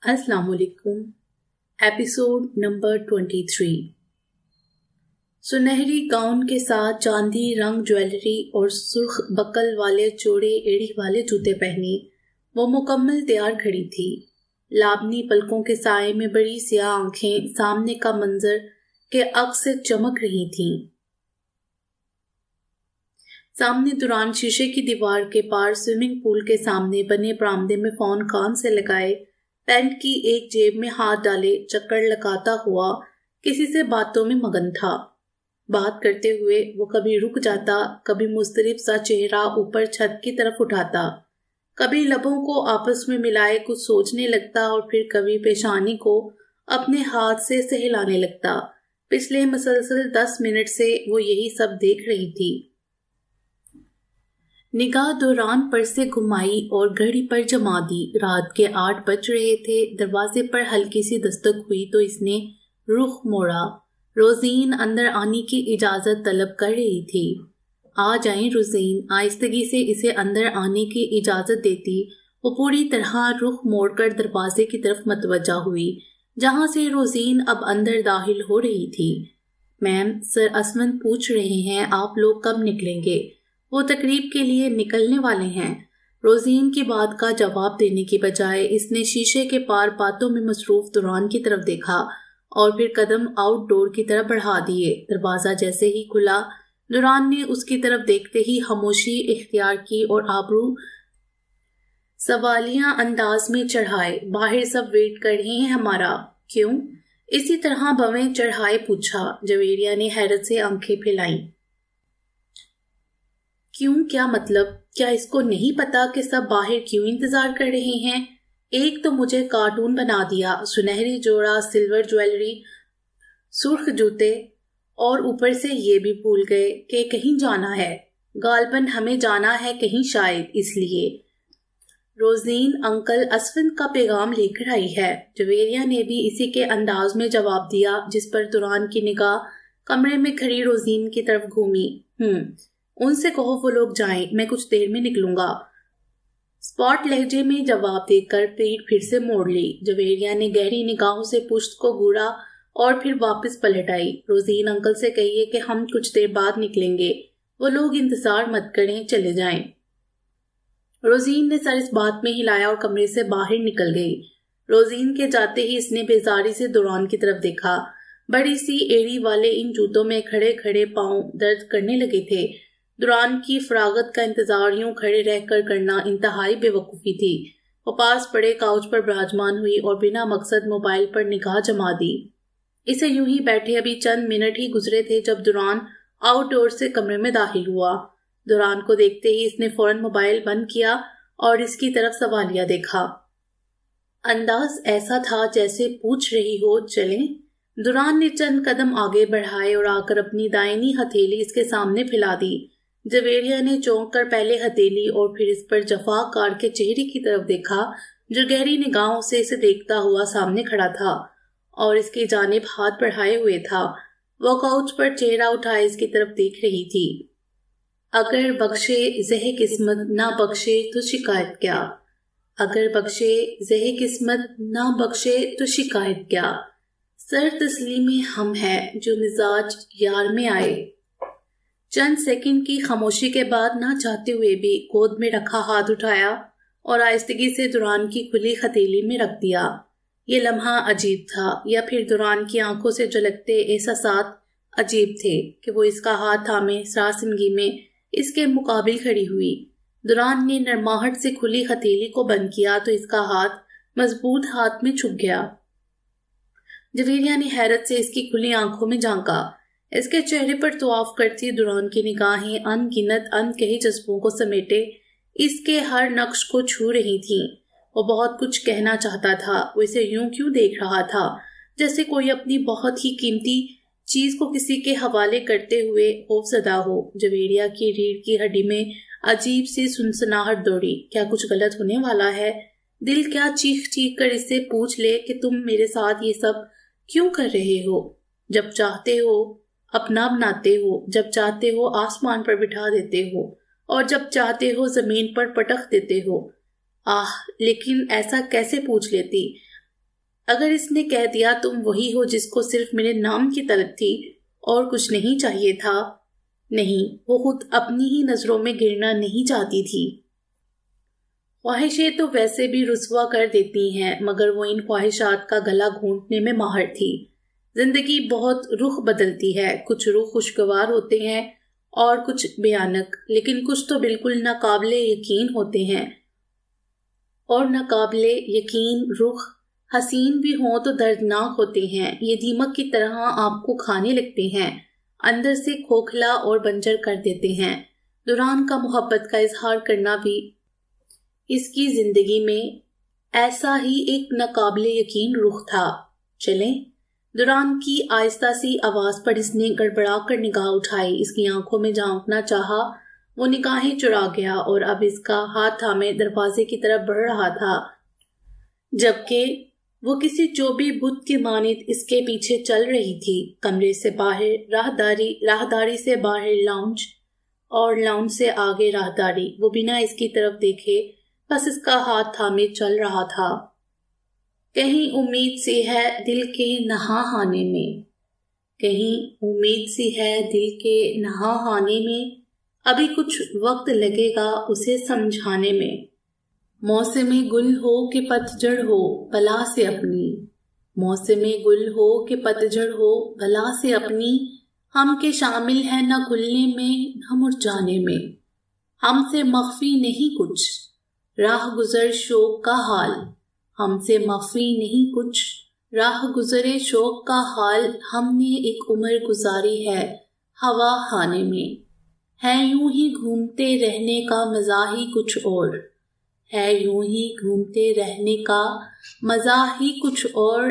السلام علیکم۔ Episode number 23۔ سنہری گاؤن کے ساتھ چاندی رنگ جویلری اور سرخ بکل والے چوڑے ایڑی والے جوتے پہنے وہ مکمل تیار کھڑی تھی۔ لابنی پلکوں کے سائے میں بڑی سیاہ آنکھیں سامنے کا منظر کے عکس سے چمک رہی تھیں۔ سامنے دوران شیشے کی دیوار کے پار سوئمنگ پول کے سامنے بنے برآمدے میں فون کان سے لگائے پینٹ کی ایک جیب میں ہاتھ ڈالے چکر لگاتا ہوا کسی سے باتوں میں مگن تھا۔ بات کرتے ہوئے وہ کبھی رک جاتا، کبھی مضطرب سا چہرہ اوپر چھت کی طرف اٹھاتا، کبھی لبوں کو آپس میں ملائے کچھ سوچنے لگتا اور پھر کبھی پیشانی کو اپنے ہاتھ سے سہلانے لگتا۔ پچھلے مسلسل 10 منٹ سے وہ یہی سب دیکھ رہی تھی۔ نگاہ دوران پر سے گھمائی اور گھڑی پر جما دی۔ رات کے 8 بج رہے تھے۔ دروازے پر ہلکی سی دستک ہوئی تو اس نے رخ موڑا۔ روزین اندر آنے کی اجازت طلب کر رہی تھی۔ آ جائیں روزین، آہستگی سے اسے اندر آنے کی اجازت دیتی وہ پوری طرح رخ موڑ کر دروازے کی طرف متوجہ ہوئی جہاں سے روزین اب اندر داخل ہو رہی تھی۔ میم، سر اسمند پوچھ رہے ہیں آپ لوگ کب نکلیں گے؟ وہ تقریب کے لیے نکلنے والے ہیں۔ روزین کی بات کا جواب دینے کی بجائے اس نے شیشے کے پار باتوں میں مصروف دوران کی طرف دیکھا اور پھر قدم آؤٹ ڈور کی طرف بڑھا دیے۔ دروازہ جیسے ہی کھلا، دوران نے اس کی طرف دیکھتے ہی خاموشی اختیار کی اور آبرو سوالیہ انداز میں چڑھائے، باہر سب ویٹ کر رہے ہیں ہمارا۔ کیوں؟ اسی طرح بویں چڑھائے پوچھا۔ جویریہ نے حیرت سے آنکھیں پھیلائیں۔ کیوں؟ کیا مطلب؟ کیا اس کو نہیں پتا کہ سب باہر کیوں انتظار کر رہے ہیں؟ ایک تو مجھے کارٹون بنا دیا، سنہری جوڑا سلور جویلری، سرخ جوتے، اور اوپر سے یہ بھی بھول گئے کہ کہیں جانا ہے۔ غالباً ہمیں جانا ہے کہیں، شاید اس لیے۔ روزین انکل اسفند کا پیغام لے کر آئی ہے۔ جویریہ نے بھی اسی کے انداز میں جواب دیا جس پر دوران کی نگاہ کمرے میں کھڑی روزین کی طرف گھومی۔ ان سے کہو وہ لوگ جائیں، میں کچھ دیر میں نکلوں گا۔ اسپاٹ لہجے میں جواب دے کر پیٹ پھر سے موڑ لی۔ جویریہ نے گہری نگاہوں سے پشت کو گھورا اور پھر واپس پلٹ آئی۔ روزین انکل سے کہیے کہ ہم کچھ دیر بعد نکلیں گے، وہ لوگ انتظار مت کریں، چلے جائیں۔ روزین نے سر اس بات میں ہلایا اور کمرے سے باہر نکل گئی۔ روزین کے جاتے ہی اس نے بیزاری سے دوران کی طرف دیکھا۔ بڑی سی ایڑی والے ان جوتوں میں کھڑے کھڑے پاؤں درد کرنے لگے تھے۔ دوران کی فراغت کا انتظار یوں کھڑے رہ کر کرنا انتہائی بے وقوفی تھی۔ وہ پاس پڑے کاؤچ پر براجمان ہوئی اور بنا مقصد موبائل پر نگاہ جما دی۔ اسے یوں ہی بیٹھے ابھی چند منٹ ہی گزرے تھے جب دوران آؤٹ ڈور سے کمرے میں داخل ہوا۔ دوران کو دیکھتے ہی اس نے فوراً موبائل بند کیا اور اس کی طرف سوالیہ دیکھا۔ انداز ایسا تھا جیسے پوچھ رہی ہو چلیں۔ دوران نے چند قدم آگے بڑھائے اور آ کر اپنی دائنی ہتھیلی اس کے سامنے پھیلا دی۔ جویریہ نے چونک کر پہلے ہتھیلی اور پھر اس پر جفا کار کے چہرے کی طرف دیکھا جو گہری نگاہوں سے اسے دیکھتا ہوا سامنے کھڑا تھا اور اس کی جانب ہاتھ بڑھائے ہوئے تھا۔ وہ کاؤچ پر چہرہ اٹھائے اس کی طرف دیکھ رہی تھی۔ اگر بخشے زہ قسمت نہ بخشے تو شکایت کیا، اگر بخشے زہ قسمت نہ بخشے تو شکایت کیا، سر تسلیم ہم ہے جو مزاج یار میں آئے۔ چند سیکنڈ کی خاموشی کے بعد نہ چاہتے ہوئے بھی گود میں رکھا ہاتھ اٹھایا اور آہستگی سے دوران کی کھلی ہتھیلی میں رکھ دیا۔ یہ لمحہ عجیب تھا، یا پھر دوران کی آنکھوں سے جھلکتے احساسات عجیب تھے کہ وہ اس کا ہاتھ تھامے سراسیمگی میں اس کے مقابل کھڑی ہوئی۔ دوران نے نرماہٹ سے کھلی ہتھیلی کو بند کیا تو اس کا ہاتھ مضبوط ہاتھ میں چھپ گیا۔ جویریہ نے حیرت سے اس کی کھلی آنکھوں میں جھانکا۔ اس کے چہرے پر طواف کرتی دوران کی نگاہیں ان گنت کئی جذبوں کو سمیٹے اس کے ہر نقش کو چھو رہی تھیں۔ وہ بہت کچھ کہنا چاہتا تھا، وہ اسے یوں کیوں دیکھ رہا تھا جیسے کوئی اپنی بہت ہی قیمتی چیز کو کسی کے حوالے کرتے ہوئے خوفزدہ ہو۔ جویریہ کی ریڑھ کی ہڈی میں عجیب سی سنسناہٹ دوڑی۔ کیا کچھ غلط ہونے والا ہے؟ دل کیا چیخ چیخ کر اس سے پوچھ لے کہ تم میرے ساتھ یہ سب کیوں کر رہے ہو؟ جب چاہتے ہو اپنا بناتے ہو، جب چاہتے ہو آسمان پر بٹھا دیتے ہو اور جب چاہتے ہو زمین پر پٹخ دیتے ہو۔ لیکن ایسا کیسے پوچھ لیتی؟ اگر اس نے کہہ دیا تم وہی ہو جس کو صرف میرے نام کی طلب تھی اور کچھ نہیں چاہیے تھا، نہیں، وہ خود اپنی ہی نظروں میں گرنا نہیں چاہتی تھی۔ خواہشیں تو ویسے بھی رسوا کر دیتی ہیں، مگر وہ ان خواہشات کا گلا گھونٹنے میں ماہر تھی۔ زندگی بہت رخ بدلتی ہے، کچھ رخ خوشگوار ہوتے ہیں اور کچھ بھیانک، لیکن کچھ تو بالکل ناقابل یقین ہوتے ہیں، اور ناقابل یقین رخ حسین بھی ہوں تو دردناک ہوتے ہیں۔ یہ دیمک کی طرح آپ کو کھانے لگتے ہیں، اندر سے کھوکھلا اور بنجر کر دیتے ہیں۔ دوران کا محبت کا اظہار کرنا بھی اس کی زندگی میں ایسا ہی ایک ناقابل یقین رخ تھا۔ چلیں؟ دوران کی آہستہ سی آواز پر اس نے گڑبڑا کر نگاہ اٹھائی، اس کی آنکھوں میں جھانکنا چاہا، وہ نگاہیں چرا گیا اور اب اس کا ہاتھ تھامے دروازے کی طرف بڑھ رہا تھا، جبکہ وہ کسی چوبی بت کے مانند اس کے پیچھے چل رہی تھی۔ کمرے سے باہر راہداری سے باہر لاؤنج، اور لاؤنج سے آگے راہداری۔ وہ بنا اس کی طرف دیکھے بس اس کا ہاتھ تھامے چل رہا تھا۔ کہیں امید سی ہے دل کے نہانے میں، کہیں امید سی ہے دل کے نہانے میں، ابھی کچھ وقت لگے گا اسے سمجھانے میں۔ موسم گل ہو کہ پتجھڑ ہو بلا سے اپنی، موسم گل ہو کہ پتجھڑ ہو بلا سے اپنی، ہم کے شامل ہے نہ کھلنے میں نہ مرجانے میں، ہم سے مخفی نہیں کچھ راہ گزر شوق کا حال، ہم سے مخفی نہیں کچھ راہ گزرے شوق کا حال، ہم نے ایک عمر گزاری ہے ہوا خانے میں، ہے یوں ہی گھومتے رہنے کا مزہ ہی کچھ اور، ہے یوں ہی گھومتے رہنے کا مزہ ہی کچھ اور،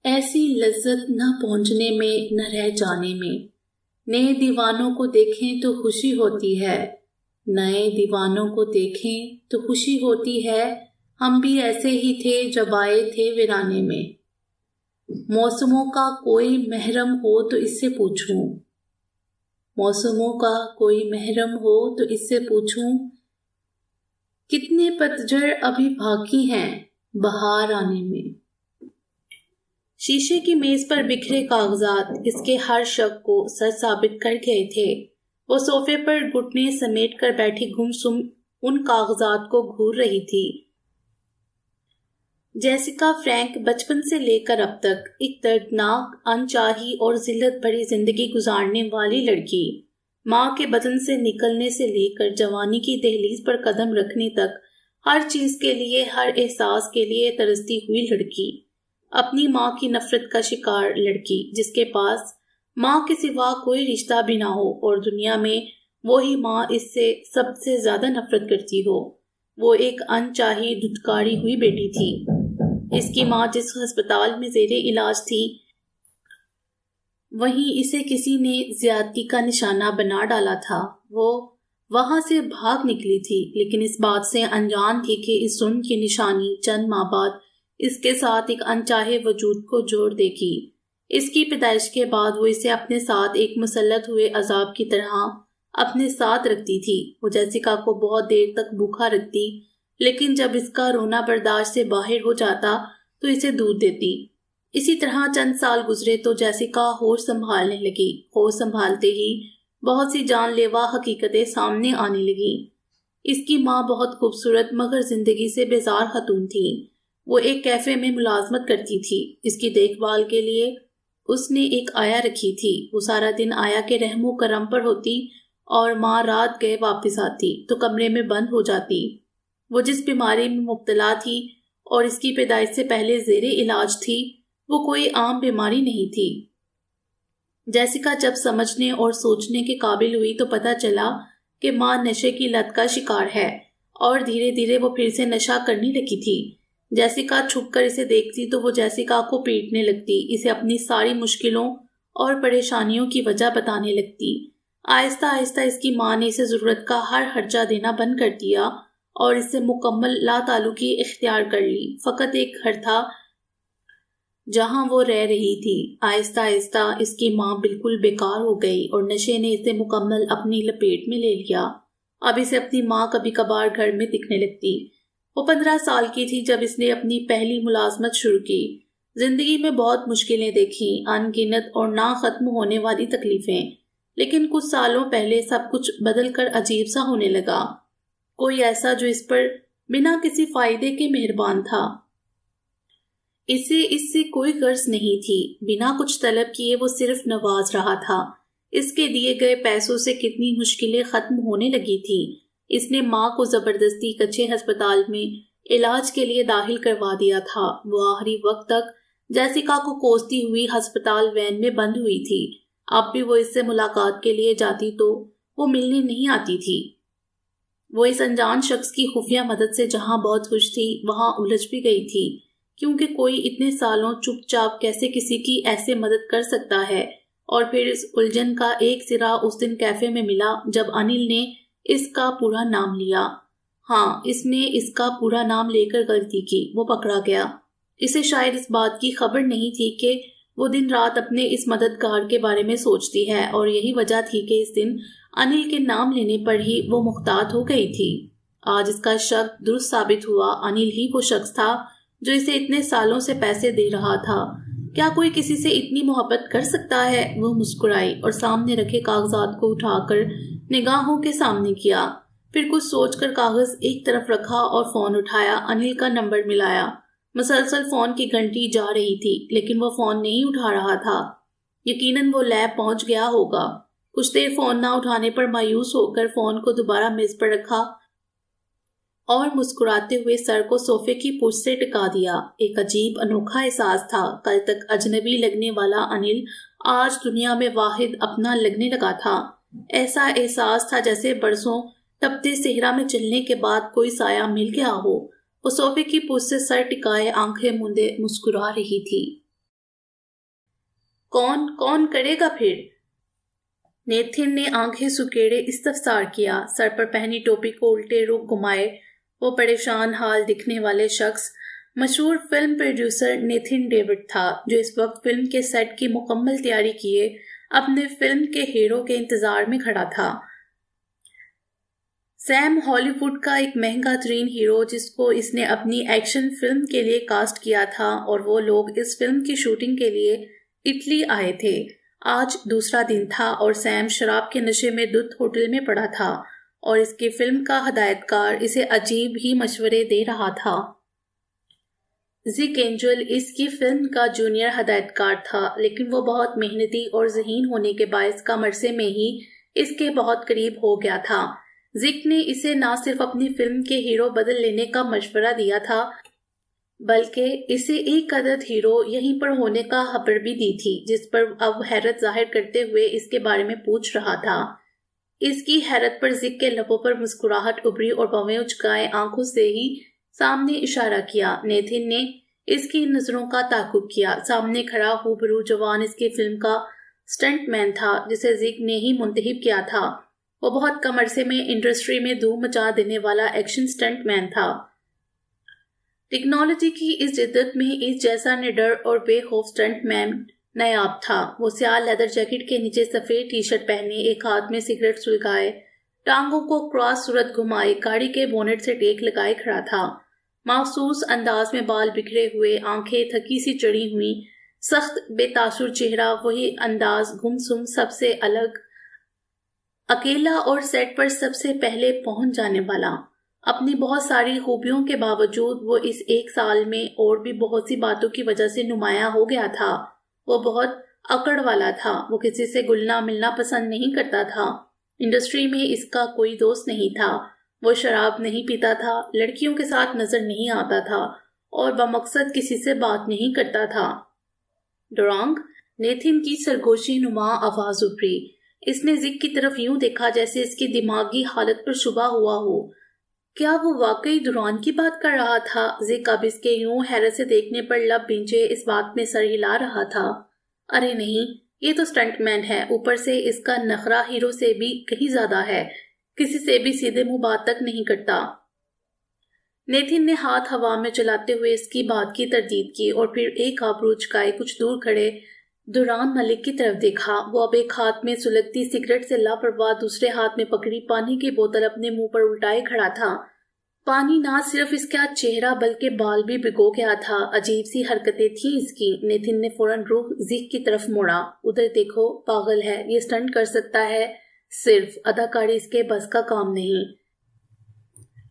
ایسی لذت نہ پہنچنے میں نہ رہ جانے میں، نئے دیوانوں کو دیکھیں تو خوشی ہوتی ہے، نئے دیوانوں کو دیکھیں تو خوشی ہوتی ہے، ہم بھی ایسے ہی تھے جب آئے تھے ویرانے میں، موسموں کا کوئی محرم ہو تو اس سے پوچھوں، موسموں کا کوئی محرم ہو تو اس سے پوچھوں، کتنے پتجھڑ ابھی باقی ہیں بہار آنے میں۔ شیشے کی میز پر بکھرے کاغذات اس کے ہر شک کو سچ ثابت کر گئے تھے۔ وہ صوفے پر گھٹنے سمیٹ کر بیٹھی گمسم ان کاغذات کو گھور رہی تھی۔ جیسیکا فرینک بچپن سے لے کر اب تک ایک دردناک، انچاہی اور ذلت بھری زندگی گزارنے والی لڑکی، ماں کے بدن سے نکلنے سے لے کر جوانی کی دہلیز پر قدم رکھنے تک ہر چیز کے لیے، ہر احساس کے لیے ترستی ہوئی لڑکی، اپنی ماں کی نفرت کا شکار لڑکی، جس کے پاس ماں کے سوا کوئی رشتہ بھی نہ ہو اور دنیا میں وہی ماں اس سے سب سے زیادہ نفرت کرتی ہو۔ وہ ایک انچاہی دھتکاری ہوئی بیٹی تھی۔ اس کی ماں جس ہسپتال میں زیر علاج تھی، وہیں اسے کسی نے زیادتی کا نشانہ بنا ڈالا تھا۔ وہ وہاں سے بھاگ نکلی تھی، لیکن اس بات سے انجان تھی کہ اس ظلم کی نشانی چند ماہ بعد اس کے ساتھ ایک انچاہے وجود کو جوڑ دے گی۔ اس کی پیدائش کے بعد وہ اسے اپنے ساتھ ایک مسلط ہوئے عذاب کی طرح اپنے ساتھ رکھتی تھی۔ وہ جیسیکا کو بہت دیر تک بھوکا رکھتی، لیکن جب اس کا رونا برداشت سے باہر ہو جاتا تو اسے دودھ دیتی۔ اسی طرح چند سال گزرے تو جیسیکا ہوش سنبھالنے لگی۔ ہوش سنبھالتے ہی بہت سی جان لیوا حقیقتیں سامنے آنے لگیں۔ اس کی ماں بہت خوبصورت مگر زندگی سے بیزار خاتون تھی۔ وہ ایک کیفے میں ملازمت کرتی تھی۔ اس کی دیکھ بھال کے لیے اس نے ایک آیا رکھی تھی۔ وہ سارا دن آیا کے رحم و کرم پر ہوتی اور ماں رات گئے واپس آتی تو کمرے میں بند ہو جاتی۔ وہ جس بیماری میں مبتلا تھی اور اس کی پیدائش سے پہلے زیر علاج تھی، وہ کوئی عام بیماری نہیں تھی۔ جیسیکا جب سمجھنے اور سوچنے کے قابل ہوئی تو پتہ چلا کہ ماں نشے کی لت کا شکار ہے، اور دھیرے دھیرے وہ پھر سے نشہ کرنے لگی تھی۔ جیسیکا چھپ کر اسے دیکھتی تو وہ جیسیکا کو پیٹنے لگتی، اسے اپنی ساری مشکلوں اور پریشانیوں کی وجہ بتانے لگتی۔ آہستہ آہستہ اس کی ماں نے اسے ضرورت کا ہر خرچہ دینا بند کر دیا اور اس سے مکمل لا تعلقی اختیار کر لی۔ فقط ایک گھر تھا جہاں وہ رہ رہی تھی۔ آہستہ آہستہ اس کی ماں بالکل بیکار ہو گئی اور نشے نے اسے مکمل اپنی لپیٹ میں لے لیا۔ اب اسے اپنی ماں کبھی کبھار گھر میں دکھنے لگتی۔ وہ 15 سال کی تھی جب اس نے اپنی پہلی ملازمت شروع کی۔ زندگی میں بہت مشکلیں دیکھیں، ان گنت اور نہ ختم ہونے والی تکلیفیں، لیکن کچھ سالوں پہلے سب کچھ بدل کر عجیب سا ہونے لگا۔ کوئی ایسا جو اس پر بنا کسی فائدے کے مہربان تھا۔ اس سے کوئی غرض نہیں تھی، بنا کچھ طلب کیے وہ صرف نواز رہا تھا۔ اس کے دیے گئے پیسوں سے کتنی مشکلیں ختم ہونے لگی تھی۔ اس نے ماں کو زبردستی کچے ہسپتال میں علاج کے لیے داخل کروا دیا تھا۔ وہ آخری وقت تک جیسیکا کو کوستی ہوئی ہسپتال وین میں بند ہوئی تھی۔ اب بھی وہ اس سے ملاقات کے لیے جاتی تو وہ ملنے نہیں آتی تھی۔ وہ اس انجان شخص کی خفیہ مدد سے جہاں بہت خوش تھی وہاں الجھ بھی گئی تھی، کیونکہ کوئی اتنے سالوں چپ چاپ کیسے کسی کی ایسے مدد کر سکتا ہے۔ اور پھر اس الجھن کا ایک سرا اس دن کیفے میں ملا جب انل نے اس کا پورا نام لیا۔ ہاں، اس نے اس کا پورا نام لے کر غلطی کی، وہ پکڑا گیا۔ اسے شاید اس بات کی خبر نہیں تھی کہ وہ دن رات اپنے اس مددگار کے بارے میں سوچتی ہے، اور یہی وجہ تھی کہ اس دن انل کے نام لینے پر ہی وہ محتاط ہو گئی تھی۔ آج اس کا شک درست ثابت ہوا، انل ہی وہ شخص تھا جو اسے اتنے سالوں سے پیسے دے رہا تھا۔ کیا کوئی کسی سے اتنی محبت کر سکتا ہے؟ وہ مسکرائی اور سامنے رکھے کاغذات کو اٹھا کر نگاہوں کے سامنے کیا، پھر کچھ سوچ کر کاغذ ایک طرف رکھا اور فون اٹھایا۔ انل کا نمبر ملایا۔ مسلسل فون کی گھنٹی جا رہی تھی، لیکن وہ فون نہیں اٹھا رہا تھا۔ یقیناً وہ لیب پہنچ گیا ہوگا۔ کچھ دیر فون نہ اٹھانے پر مایوس ہو کر فون کو دوبارہ میز پر رکھا اور مسکراتے ہوئے سر کو صوفے کی پشت سے ٹکا دیا۔ ایک عجیب انوکھا احساس تھا۔ کل تک اجنبی لگنے والا انل آج دنیا میں واحد اپنا لگنے لگا تھا۔ ایسا احساس تھا جیسے برسوں تپتے صحرا میں چلنے کے بعد کوئی سایہ مل گیا ہو۔ وہ صوفے کی پشت سے سر ٹکائے آنکھیں مندے مسکرا رہی تھی۔ کون کرے گا پھر؟ نیتھن نے آنکھیں سکیڑے استفسار کیا، سر پر پہنی ٹوپی کو الٹے رخ گھمائے۔ وہ پریشان حال دکھنے والے شخص مشہور فلم پروڈیوسر نیتھن ڈیوڈ تھا، جو اس وقت فلم کے سیٹ کی مکمل تیاری کیے اپنے فلم کے ہیرو کے انتظار میں کھڑا تھا۔ سیم ہالی ووڈ کا ایک مہنگا ترین ہیرو جس کو اس نے اپنی ایکشن فلم کے لیے کاسٹ کیا تھا، اور وہ لوگ اس فلم کی شوٹنگ کے لیے اٹلی آئے تھے۔ آج دوسرا دن تھا اور سیم شراب کے نشے میں دودھ ہوٹل میں پڑا تھا، اور اس کی فلم کا ہدایت کار اسے عجیب ہی مشورے دے رہا تھا۔ زک اینجل اس کی فلم کا جونیئر ہدایت کار تھا، لیکن وہ بہت محنتی اور ذہین ہونے کے باعث کم عرصے میں ہی اس کے بہت قریب ہو گیا تھا۔ زک نے اسے نہ صرف اپنی فلم کے ہیرو بدل لینے کا مشورہ دیا تھا، بلکہ اسے ایک عدد ہیرو یہیں پر ہونے کا خبر بھی دی تھی، جس پر اب حیرت ظاہر کرتے ہوئے اس کے بارے میں پوچھ رہا تھا۔ اس کی حیرت پر زک کے لبوں پر مسکراہٹ ابھری اور بویں اچکائے آنکھوں سے ہی سامنے اشارہ کیا۔ نیتھن نے اس کی نظروں کا تعاقب کیا۔ سامنے کھڑا ہوبرو جوان اس کی فلم کا سٹنٹ مین تھا، جسے زک نے ہی منتخب کیا تھا۔ وہ بہت کم عرصے میں انڈسٹری میں دھوم مچا دینے والا ایکشن سٹنٹ مین تھا۔ ٹیکنالوجی کی اس جدت میں اس جیسا نڈر اور بے خوف سٹنٹ مین نایاب تھا۔ وہ سیاہ لیدر جیکٹ کے نیچے سفید ٹی شرٹ پہنے، ایک ہاتھ میں سگریٹ سلگائے، ٹانگوں کو کراس صورت گھمائے، گاڑی کے بونٹ سے ٹیک لگائے کھڑا تھا۔ مخصوص انداز میں بال بکھرے ہوئے، آنکھیں تھکی سی چڑی ہوئی، سخت بے تاثر چہرہ، وہی انداز گمسم، سب سے الگ، اکیلا اور سیٹ پر سب سے پہلے پہنچ جانے والا۔ اپنی بہت ساری خوبیوں کے باوجود وہ اس ایک سال میں اور بھی بہت سی باتوں کی وجہ سے نمایاں ہو گیا تھا۔ وہ بہت اکڑ والا تھا، وہ کسی سے گلنا ملنا پسند نہیں کرتا تھا۔ انڈسٹری میں اس کا کوئی دوست نہیں تھا۔ وہ شراب نہیں پیتا تھا، لڑکیوں کے ساتھ نظر نہیں آتا تھا، اور بمقصد کسی سے بات نہیں کرتا تھا۔ ڈورانگ، نیتھن کی سرگوشی نما آواز ابھری۔ اس نے زک کی طرف یوں دیکھا جیسے اس کی دماغی حالت پر شبہ ہوا ہو۔ کیا وہ واقعی دوران کی بات کر رہا تھا؟ زک اب اس کے یوں حیرت سے دیکھنے پر لب بھینچے اس بات میں سر ہلا رہا تھا۔ ارے نہیں، یہ تو سٹنٹ مین ہے، اوپر سے اس کا نخرہ ہیرو سے بھی کہیں زیادہ ہے، کسی سے بھی سیدھے منہ بات تک نہیں کرتا۔ نیتھن نے ہاتھ ہوا میں چلاتے ہوئے اس کی بات کی تردید کی، اور پھر ایک آبرو چکائے کچھ دور کھڑے دوران ملک کی طرف دیکھا۔ وہ اب ایک ہاتھ میں سلگتی سگریٹ سے لاپرواہ، دوسرے ہاتھ میں پکڑی پانی کی بوتل اپنے منہ پر الٹائے کھڑا تھا۔ پانی نہ صرف اس کا چہرہ بلکہ بال بھی بھگو گیا تھا۔ عجیب سی حرکتیں تھیں اس کی۔ نیتھن نے فوراً رخ زیک کی طرف موڑا۔ ادھر دیکھو، پاگل ہے، یہ سٹنٹ کر سکتا ہے، صرف اداکاری اس کے بس کا کام نہیں۔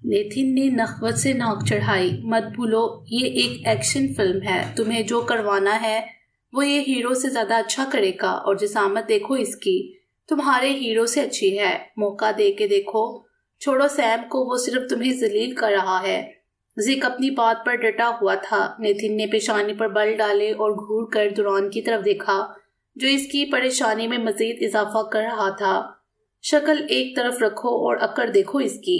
نیتھن نے نخوت سے ناک چڑھائی۔ مت بھولو، یہ ایک ایکشن فلم ہے، تمہیں جو کروانا ہے وہ یہ ہیرو سے زیادہ اچھا کرے گا، اور جسامت دیکھو اس کی، تمہارے ہیرو سے اچھی ہے، موقع دے کے دیکھو۔ چھوڑو سیم کو، وہ صرف تمہیں ذلیل کر رہا ہے۔ زک اپنی بات پر ڈٹا ہوا تھا۔ نیتھن نے پیشانی پر بل ڈالے اور گھور کر دوران کی طرف دیکھا، جو اس کی پریشانی میں مزید اضافہ کر رہا تھا۔ شکل ایک طرف رکھو اور اکڑ دیکھو اس کی۔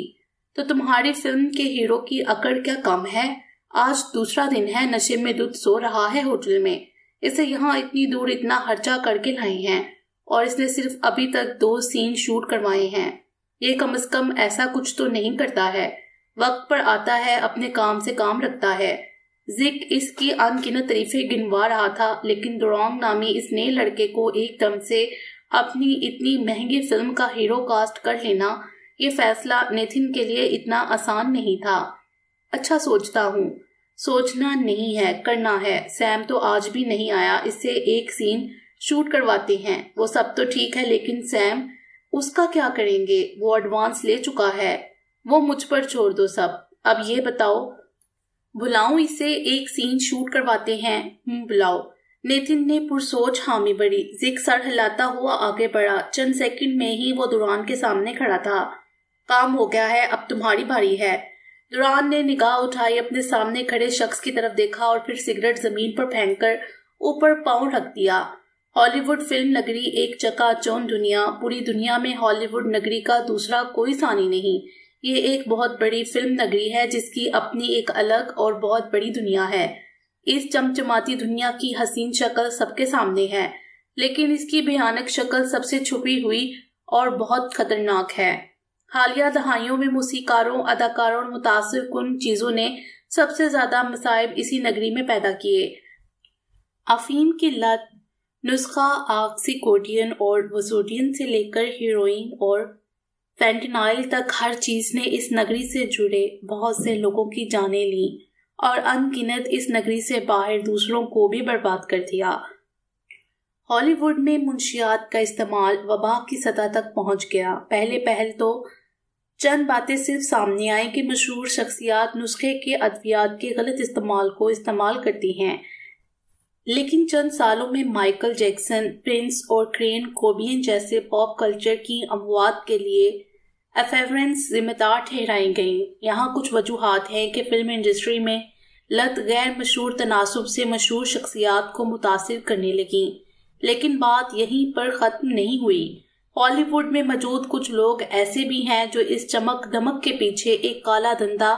تو تمہاری فلم کے ہیرو کی اکڑ کیا کم ہے؟ آج دوسرا دن ہے، نشے میں دودھ سو رہا ہے ہوٹل میں، اسے یہاں اتنی دور اتنا خرچہ کر کے لائے ہیں، اور اس نے صرف ابھی تک 2 سین شوٹ کروائے ہیں۔ یہ کم از کم ایسا کچھ تو نہیں کرتا ہے، وقت پر آتا ہے، اپنے کام سے کام رکھتا ہے۔ زک اس کی ان گنت تعریفیں گنوا رہا تھا، لیکن دورانگ نامی اس نئے لڑکے کو ایک دم سے اپنی اتنی مہنگی فلم کا ہیرو کاسٹ کر لینا، یہ فیصلہ نیتھن کے لیے اتنا آسان نہیں تھا۔ اچھا سوچتا ہوں۔ سوچنا نہیں ہے، کرنا ہے۔ سیم تو آج بھی نہیں آیا، اس سے ایک سین شوٹ کرواتے ہیں۔ وہ سب تو ٹھیک ہے، لیکن سیم، اس کا کیا کریں گے؟ وہ ایڈوانس لے چکا ہے۔ وہ مجھ پر چھوڑ دو سب۔ اب یہ بتاؤ، بلاؤں اسے؟ ایک سین شوٹ کرواتے ہیں۔ بلاؤ۔ نیتھن نے پرسوچ حامی بھری۔ زک سر ہلاتا ہوا آگے بڑھا۔ چند سیکنڈ میں ہی وہ دوران کے سامنے کھڑا تھا۔ کام ہو گیا ہے، اب تمہاری باری ہے۔ دوران نے نگاہ اٹھائی، اپنے سامنے کھڑے شخص کی طرف دیکھا اور پھر سگریٹ زمین پر پھینک کر اوپر پاؤں رکھ دیا۔ ہالی ووڈ فلم نگری ایک چکا چوند دنیا، پوری دنیا میں ہالی ووڈ نگری کا دوسرا کوئی ثانی نہیں۔ یہ ایک بہت بڑی فلم نگری ہے جس کی اپنی ایک الگ اور بہت بڑی دنیا ہے۔ اس چمچماتی دنیا کی حسین شکل سب کے سامنے ہے، لیکن اس کی بھیانک شکل سب سے چھپی ہوئی اور بہت خطرناک ہے۔ حالیہ دہائیوں میں موسیقاروں، اداکاروں اور متاثر کن چیزوں نے سب سے زیادہ مصائب اسی نگری میں پیدا کیے۔ افیم کی لت، نسخہ آکسی کوڈین اور وزوڈین سے لے کر ہیروئن اور فینٹنائل تک، ہر چیز نے اس نگری سے جڑے بہت سے لوگوں کی جانیں لیں اور ان گنت اس نگری سے باہر دوسروں کو بھی برباد کر دیا۔ ہالی ووڈ میں منشیات کا استعمال وبا کی سطح تک پہنچ گیا۔ پہل تو چند باتیں صرف سامنے آئیں کہ مشہور شخصیات نسخے کے ادویات کے غلط استعمال کو استعمال کرتی ہیں، لیکن چند سالوں میں مائیکل جیکسن، پرنس اور کرین کوبین جیسے پاپ کلچر کی اموات کے لیے ایفیورنس ذمہ دار ٹھہرائی گئیں۔ یہاں کچھ وجوہات ہیں کہ فلم انڈسٹری میں لت غیر مشہور تناسب سے مشہور شخصیات کو متاثر کرنے لگیں، لیکن بات یہیں پر ختم نہیں ہوئی۔ ہالی ووڈ میں موجود کچھ لوگ ایسے بھی ہیں جو اس چمک دمک کے پیچھے ایک کالا دھندا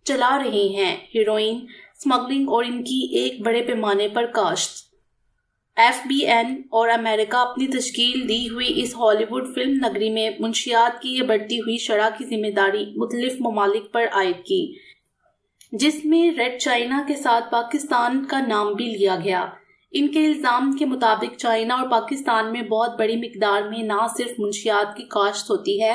چلا رہے ہیں، ہیروئن اسمگلنگ اور ان کی ایک بڑے پیمانے پر کاشت۔ ایف بی این اور امریکہ اپنی تشکیل دی ہوئی اس ہالی ووڈ فلم نگری میں منشیات کی یہ بڑھتی ہوئی شرح کی ذمہ داری مختلف ممالک پر عائد کی، جس میں ریڈ چائنا کے ساتھ پاکستان کا نام بھی لیا گیا۔ ان کے الزام کے مطابق چائنا اور پاکستان میں بہت بڑی مقدار میں نہ صرف منشیات کی کاشت ہوتی ہے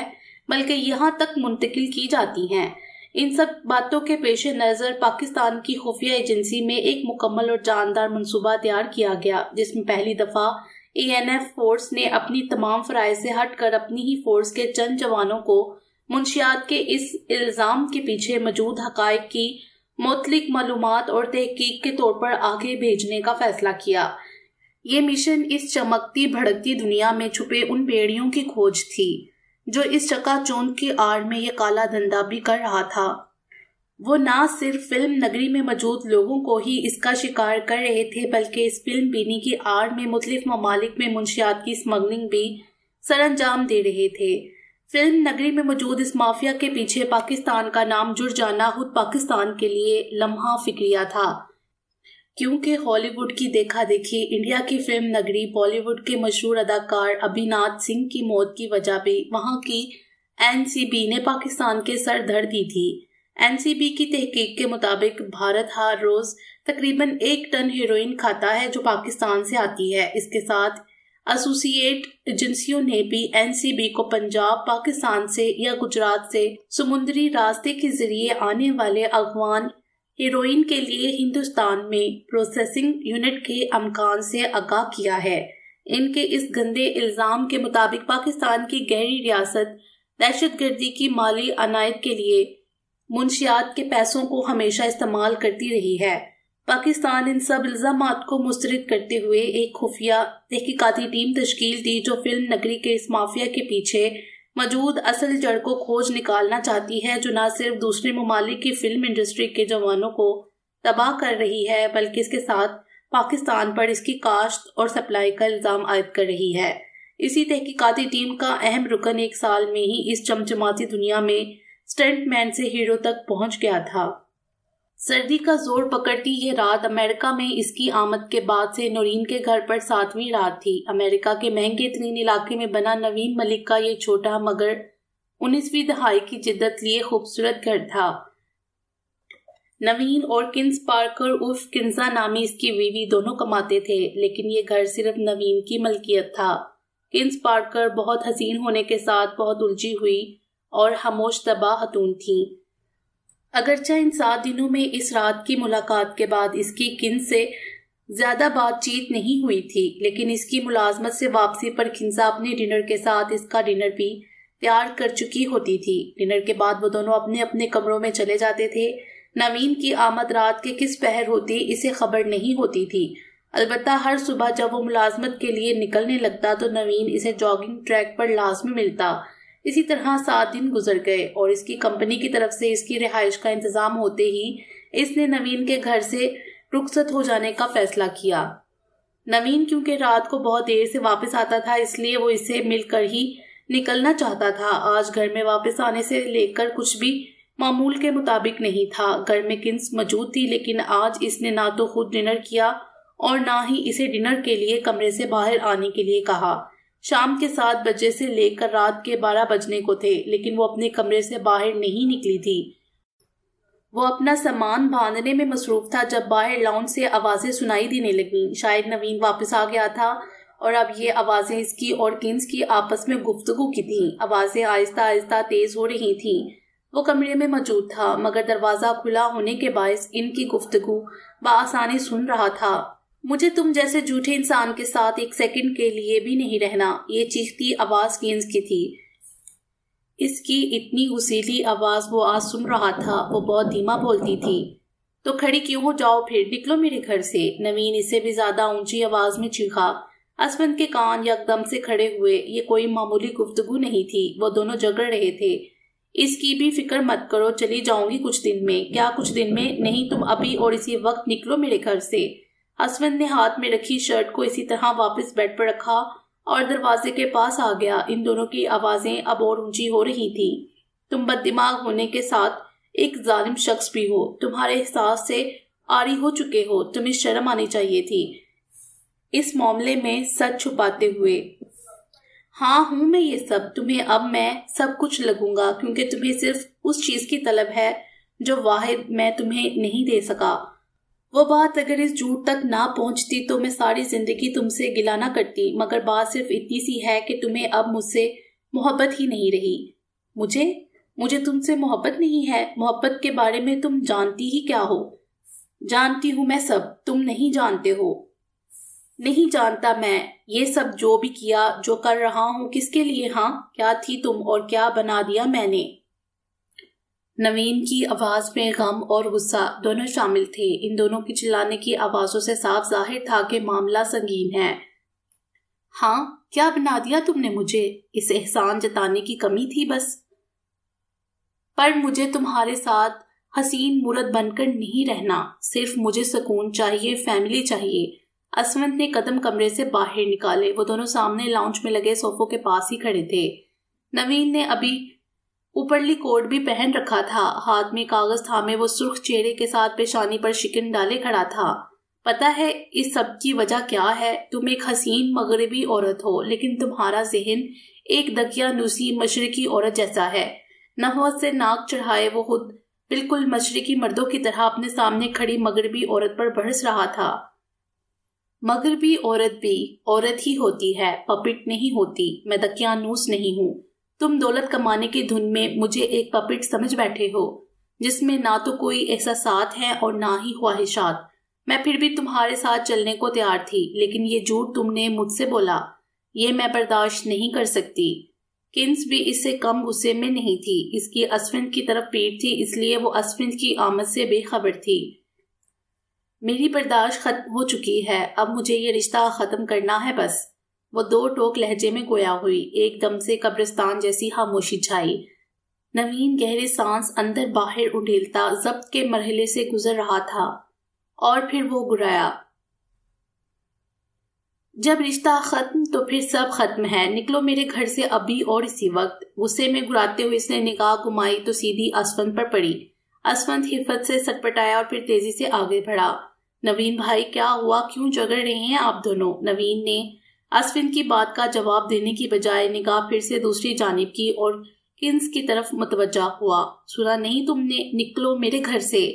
بلکہ یہاں تک منتقل کی جاتی ہیں۔ ان سب باتوں کے پیش نظر پاکستان کی خفیہ ایجنسی میں ایک مکمل اور جاندار منصوبہ تیار کیا گیا، جس میں پہلی دفعہ ANF فورس نے اپنی تمام فرائض سے ہٹ کر اپنی ہی فورس کے چند جوانوں کو منشیات کے اس الزام کے پیچھے موجود حقائق کی مطلق معلومات اور تحقیق کے طور پر آگے بھیجنے کا فیصلہ کیا۔ یہ مشن اس چمکتی بھڑکتی دنیا میں چھپے ان بیڑیوں کی کھوج تھی جو اس چکا چوند کی آڑ میں یہ کالا دھندا بھی کر رہا تھا۔ وہ نہ صرف فلم نگری میں موجود لوگوں کو ہی اس کا شکار کر رہے تھے بلکہ اس فلم بینی کی آڑ میں مختلف ممالک میں منشیات کی اسمگلنگ بھی سر انجام دے رہے تھے۔ فلم نگری میں موجود اس مافیا کے پیچھے پاکستان کا نام جڑ جانا خود پاکستان کے لیے لمحہ فکریہ تھا، کیونکہ ہالی ووڈ کی دیکھا دیکھی انڈیا کی فلم نگری بالی ووڈ کے مشہور اداکار ابھیناتھ سنگھ کی موت کی وجہ بھی وہاں کی NCB نے پاکستان کے سر دھر دی تھی۔ NCB کی تحقیق کے مطابق بھارت ہر روز تقریباً 1 ٹن ہیروئن کھاتا ہے جو پاکستان سے آتی ہے۔ اس کے ساتھ ایسوسیٹ ایجنسیوں نے بھی NCB کو پنجاب، پاکستان سے یا گجرات سے سمندری راستے کے ذریعے آنے والے افغان ہیروئن کے لیے ہندوستان میں پروسیسنگ یونٹ کے امکان سے آگاہ کیا ہے۔ ان کے اس گندے الزام کے مطابق پاکستان کی گہری ریاست دہشت گردی کی مالی عنایت کے لیے منشیات کے پیسوں کو ہمیشہ استعمال کرتی رہی ہے۔ پاکستان ان سب الزامات کو مسترد کرتے ہوئے ایک خفیہ تحقیقاتی ٹیم تشکیل دی جو فلم نگری کے اس مافیا کے پیچھے موجود اصل جڑ کو کھوج نکالنا چاہتی ہے، جو نہ صرف دوسرے ممالک کی فلم انڈسٹری کے جوانوں کو تباہ کر رہی ہے بلکہ اس کے ساتھ پاکستان پر اس کی کاشت اور سپلائی کا الزام عائد کر رہی ہے۔ اسی تحقیقاتی ٹیم کا اہم رکن ایک سال میں ہی اس چمچماتی دنیا میں سٹنٹ مین سے ہیرو تک پہنچ گیا تھا۔ سردی کا زور پکڑتی یہ رات امریکہ میں اس کی آمد کے بعد سے نورین کے گھر پر 7ویں رات تھی۔ امریکہ کے مہنگے ترین علاقے میں بنا نوین ملک کا یہ چھوٹا مگر 19ویں دہائی کی جدت لیے خوبصورت گھر تھا۔ نوین اور کنز پارکر عرف کنزا نامی اس کی بیوی دونوں کماتے تھے، لیکن یہ گھر صرف نوین کی ملکیت تھا۔ کنز پارکر بہت حسین ہونے کے ساتھ بہت الجھی ہوئی اور خاموش طبع خاتون تھیں۔ اگرچہ ان 7 دنوں میں اس رات کی ملاقات کے بعد اس کی کنز سے زیادہ بات چیت نہیں ہوئی تھی، لیکن اس کی ملازمت سے واپسی پر کنزا اپنے ڈنر کے ساتھ اس کا ڈنر بھی تیار کر چکی ہوتی تھی۔ ڈنر کے بعد وہ دونوں اپنے اپنے کمروں میں چلے جاتے تھے۔ نوین کی آمد رات کے کس پہر ہوتی اسے خبر نہیں ہوتی تھی، البتہ ہر صبح جب وہ ملازمت کے لیے نکلنے لگتا تو نوین اسے جاگنگ ٹریک پر لازمی ملتا۔ اسی طرح 7 دن گزر گئے اور اس کی کمپنی کی طرف سے اس کی رہائش کا انتظام ہوتے ہی اس نے نوین کے گھر سے رخصت ہو جانے کا فیصلہ کیا۔ نوین کیونکہ رات کو بہت دیر سے واپس آتا تھا اس لیے وہ اسے مل کر ہی نکلنا چاہتا تھا۔ آج گھر میں واپس آنے سے لے کر کچھ بھی معمول کے مطابق نہیں تھا۔ گھر میں کنز موجود تھی لیکن آج اس نے نہ تو خود ڈنر کیا اور نہ ہی اسے ڈنر کے لیے کمرے سے باہر آنے کے لیے کہا۔ شام کے 7 بجے سے لے کر رات کے 12 بجنے کو تھے لیکن وہ اپنے کمرے سے باہر نہیں نکلی تھی۔ وہ اپنا سامان باندھنے میں مصروف تھا جب باہر لاؤنج سے آوازیں سنائی دینے لگیں۔ شاید نوین واپس آ گیا تھا اور اب یہ آوازیں اس کی اور کنز کی آپس میں گفتگو کی تھیں۔ آوازیں آہستہ آہستہ تیز ہو رہی تھیں۔ وہ کمرے میں موجود تھا مگر دروازہ کھلا ہونے کے باعث ان کی گفتگو بآسانی سن رہا تھا۔ مجھے تم جیسے جھوٹے انسان کے ساتھ 1 سیکنڈ کے لیے بھی نہیں رہنا، یہ چیختی آواز کنز کی تھی۔ اس کی اتنی غصیلی آواز وہ آج سن رہا تھا۔ وہ بہت دھیما بولتی تھی۔ تو کھڑی کیوں ہو، جاؤ پھر، نکلو میرے گھر سے۔ نوین اس سے بھی زیادہ اونچی آواز میں چیخا۔ اسفند کے کان یکدم سے کھڑے ہوئے۔ یہ کوئی معمولی گفتگو نہیں تھی، وہ دونوں جھگڑ رہے تھے۔ اس کی بھی فکر مت کرو، چلی جاؤں گی کچھ دن میں۔ کیا کچھ دن میں؟ نہیں، تم ابھی اور اسی وقت نکلو میرے گھر سے۔ اسفند نے ہاتھ میں رکھی شرٹ کو اسی طرح واپس بیڈ پر رکھا اور دروازے کے پاس آ گیا۔ ان دونوں کی آوازیں اب اور اونچی ہو رہی تھیں۔ تم بد دماغ ہونے کے ساتھ ایک ظالم شخص بھی ہو، تمہارے احساس سے عاری ہو چکے ہو، تمہیں شرم آنی چاہیے تھی اس معاملے میں سچ چھپاتے ہوئے۔ ہاں ہوں میں یہ سب، تمہیں اب میں سب کچھ لگوں گا کیونکہ تمہیں صرف اس چیز کی طلب ہے جو واحد میں تمہیں نہیں دے سکا۔ وہ بات اگر اس جھوٹ تک نہ پہنچتی تو میں ساری زندگی تم سے گلہ نہ کرتی، مگر بات صرف اتنی سی ہے کہ تمہیں اب مجھ سے محبت ہی نہیں رہی۔ مجھے تم سے محبت نہیں ہے؟ محبت کے بارے میں تم جانتی ہی کیا ہو؟ جانتی ہوں میں سب، تم نہیں جانتے ہو۔ نہیں جانتا میں یہ سب جو بھی کیا، جو کر رہا ہوں، کس کے لیے؟ ہاں، کیا تھی تم اور کیا بنا دیا میں نے؟ نوین کی آواز میں غم اور غصہ دونوں شامل تھے۔ ان دونوں کی چلانے کی آوازوں سے صاف ظاہر تھا کہ معاملہ سنگین ہے۔ ہاں، کیا بنا دیا تم نے مجھے؟ اس احسان جتانے کی کمی تھی بس۔ پر مجھے تمہارے ساتھ حسین مورت بن کر نہیں رہنا، صرف مجھے سکون چاہیے، فیملی چاہیے۔ اسفند نے قدم کمرے سے باہر نکالے۔ وہ دونوں سامنے لاؤنج میں لگے صوفوں کے پاس ہی کھڑے تھے۔ نوین نے ابھی اوپرلی کوٹ بھی پہن رکھا تھا، ہاتھ میں کاغذ تھامے وہ سرخ چہرے کے ساتھ پیشانی پر شکن ڈالے کھڑا تھا۔ پتہ ہے اس سب کی وجہ کیا ہے؟ تم ایک حسین مغربی عورت ہو لیکن تمہارا ذہن ایک دقیانوسی مشرقی عورت جیسا ہے۔ نحوست سے ناک چڑھائے وہ خود بالکل مشرقی مردوں کی طرح اپنے سامنے کھڑی مغربی عورت پر برس رہا تھا۔ مغربی عورت بھی عورت ہی ہوتی ہے، پپٹ نہیں ہوتی۔ میں دقیانوس نہیں ہوں۔ تم دولت کمانے کی دھن میں مجھے ایک پپٹ سمجھ بیٹھے ہو جس میں نہ تو کوئی احساسات ہیں اور نہ ہی خواہشات۔ میں پھر بھی تمہارے ساتھ چلنے کو تیار تھی، لیکن یہ جھوٹ تم نے مجھ سے بولا، یہ میں برداشت نہیں کر سکتی۔ کنز بھی اس سے کم غصے میں نہیں تھی۔ اس کی اسفند کی طرف پیٹھ تھی، اس لیے وہ اسفند کی آمد سے بے خبر تھی۔ میری برداشت ختم ہو چکی ہے، اب مجھے یہ رشتہ ختم کرنا ہے بس۔ وہ دو ٹوک لہجے میں گویا ہوئی۔ ایک دم سے قبرستان جیسی خاموشی چھائی۔ نوین گہرے سانس اندر باہر اڈیلتا ضبط کے مرحلے سے گزر رہا تھا، اور پھر وہ گرایا، جب رشتہ ختم تو پھر سب ختم ہے، نکلو میرے گھر سے ابھی اور اسی وقت۔ غصے میں گراتے ہوئے اس نے نگاہ گھمائی تو سیدھی اسفند پر پڑی۔ اسفند حفت سے سٹپٹایا اور پھر تیزی سے آگے بڑھا۔ نوین بھائی کیا ہوا، کیوں جھگڑ رہے ہیں آپ دونوں؟ نوین نے اسفند کی بات کا جواب دینے کی بجائے نگاہ پھر سے دوسری جانب کی اور کنز کی طرف متوجہ ہوا۔ سنا نہیں تم نے، نکلو میرے گھر سے،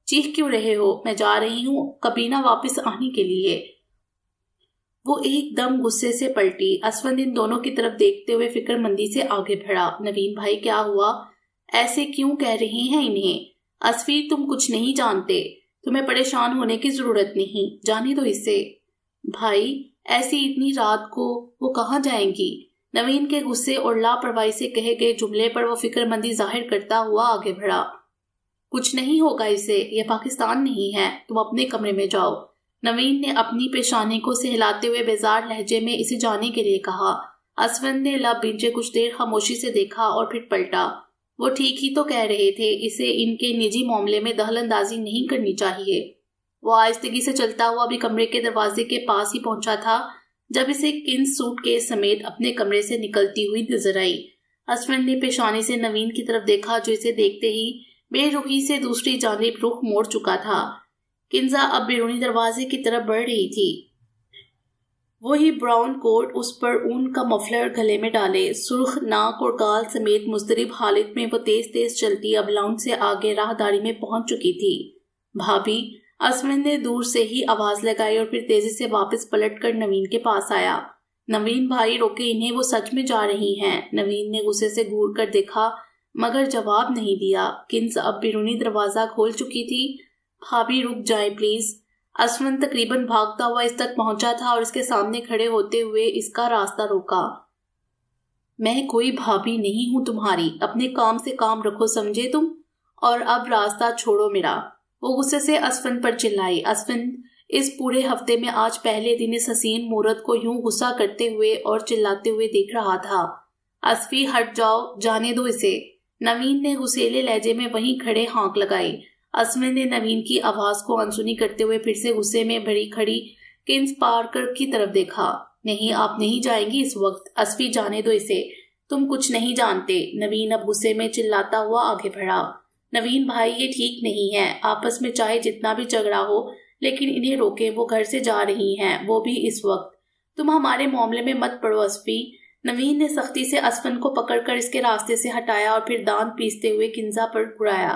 چیخ کیوں رہے ہو؟ میں جا رہی ہوں کبینہ واپس آنے کے لیے۔ وہ ایک دم غصے سے پلٹی۔ اسفند ان دونوں کی طرف دیکھتے ہوئے فکر مندی سے آگے بڑھا۔ نوین بھائی کیا ہوا؟ ایسے کیوں کہہ رہے ہیں انہیں؟ اسفیر تم کچھ نہیں جانتے، تمہیں پریشان ہونے کی ضرورت نہیں، جانے دو اسے۔ بھائی ایسی اتنی رات کو وہ کہاں جائیں گی؟ نوین کے غصے اور لاپرواہی سے کہے گئے جملے پر وہ فکر مندی ظاہر کرتا ہوا آگے بڑھا۔ کچھ نہیں ہوگا اسے، یہ پاکستان نہیں ہے، تم اپنے کمرے میں جاؤ۔ نوین نے اپنی پیشانی کو سہلاتے ہوئے بیزار لہجے میں اسے جانے کے لیے کہا۔ اسفند نے لب بھینچے کچھ دیر خاموشی سے دیکھا اور پھر پلٹا۔ وہ ٹھیک ہی تو کہہ رہے تھے، اسے ان کے نجی معاملے میں دخل اندازی نہیں کرنی چاہیے۔ وہ آہستگی سے چلتا ہوا ابھی کمرے کے دروازے کے پاس ہی پہنچا تھا جب اسے کنز سوٹ کیس سمیت اپنے کمرے سے نکلتی ہوئی نظر آئی۔ اسفند نے پیشانی سے نوین کی طرف دیکھا جو اسے دیکھتے ہی بے رخی سے دوسری جانب رخ موڑ چکا تھا۔ کنزا اب بیرونی دروازے کی طرف بڑھ رہی تھی۔ وہی براؤن کوٹ، اس پر اون کا مفلر گلے میں ڈالے، سرخ ناک اور گال سمیت مضطرب حالت میں وہ تیز تیز چلتی اب لاؤنج سے آگے راہداری میں پہنچ چکی تھی۔ بھابھی، اسفند نے دور سے ہی آواز لگائی اور پھر تیزی سے واپس پلٹ کر نوین کے پاس آیا۔ نوین بھائی روکے انہیں، وہ سچ میں جا رہی ہیں۔ نوین نے غصے سے گھور کر دیکھا مگر جواب نہیں دیا۔ کنز اب بیرونی دروازہ کھول چکی تھی۔ بھابھی رک جائیں پلیز۔ اسفند تقریباً بھاگتا ہوا اس تک پہنچا تھا اور اس کے سامنے کھڑے ہوتے ہوئے اس کا راستہ روکا۔ میں کوئی بھابھی نہیں ہوں تمہاری، اپنے کام سے کام رکھو سمجھے تم، اور اب راستہ چھوڑو میرا۔ وہ غصے سے اسفند پر چلائی۔ اسفند اس پورے ہفتے میں آج پہلے دن اس حسین مورت کو یوں غصہ کرتے ہوئے اور چلاتے ہوئے دیکھ رہا تھا۔ اسفی ہٹ جاؤ، جانے دو اسے۔ نوین نے غصیلے لہجے میں وہیں کھڑے ہانک لگائی۔ اسفند نے نوین کی آواز کو انسنی کرتے ہوئے پھر سے غصے میں بھری کھڑی کنز پارکر کی طرف دیکھا۔ نہیں، آپ نہیں جائیں گی اس وقت۔ اسفی جانے دو اسے، تم کچھ نہیں جانتے۔ نوین اب غصے میں چلاتا ہوا آگے بڑھا۔ نوین بھائی یہ ٹھیک نہیں ہے، آپس میں چاہے جتنا بھی جھگڑا ہو لیکن انہیں روکیں، وہ گھر سے جا رہی ہیں، وہ بھی اس وقت۔ تم ہمارے معاملے میں مت پڑو اسفی۔ نوین نے سختی سے اسفند کو پکڑ کر اس کے راستے سے ہٹایا اور پھر دانت پیستے ہوئے کنزا پر گھرایا۔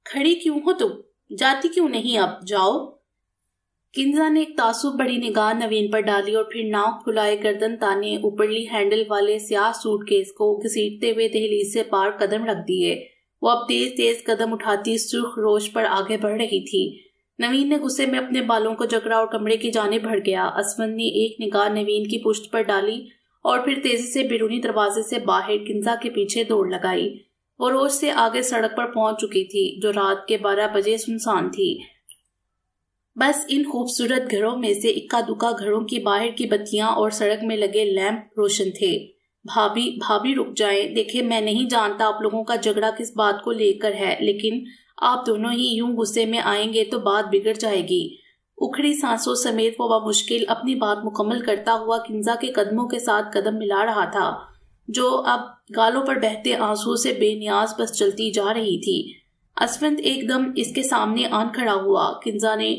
کھڑی کیوں ہو تم؟ جاتی کیوں نہیں؟ اب جاؤ۔ کنزا نے ایک تعصب بڑی نگاہ نوین پر ڈالی اور پھر ناک پھلائے گردن تانے اوپرلی ہینڈل والے سیاہ سوٹ کیس کو گھسیٹتے ہوئے دہلیز سے پار قدم رکھ دیے۔ وہ اب تیز تیز قدم اٹھاتی سرخ روش پر آگے بڑھ رہی تھی۔ نوین نے غصے میں اپنے بالوں کو جکڑا اور کمرے کی جانب بڑھ گیا۔ اسفند نے ایک نگاہ نوین کی پشت پر ڈالی اور پھر تیزی سے بیرونی دروازے سے باہر کنزا کے پیچھے دوڑ لگائی۔ وہ روز سے آگے سڑک پر پہنچ چکی تھی جو رات کے 12 بجے سنسان تھی۔ بس ان خوبصورت گھروں میں سے اکا دکا گھروں کی باہر کی بتیاں اور سڑک میں لگے لیمپ روشن تھے۔ بھابھی رک جائیں، دیکھیں میں نہیں جانتا آپ لوگوں کا جھگڑا کس بات کو لے کر ہے، لیکن آپ دونوں ہی یوں غصے میں آئیں گے تو بات بگڑ جائے گی۔ اکھڑی سانسوں سمیت وہ بمشکل اپنی بات مکمل کرتا ہوا کنزا کے قدموں کے ساتھ قدم ملا رہا تھا جو اب گالوں پر بہتے آنسو سے بے نیاز بس چلتی جا رہی تھی۔ اسفند ایک دم اس کے سامنے آن کھڑا ہوا۔ کنزا نے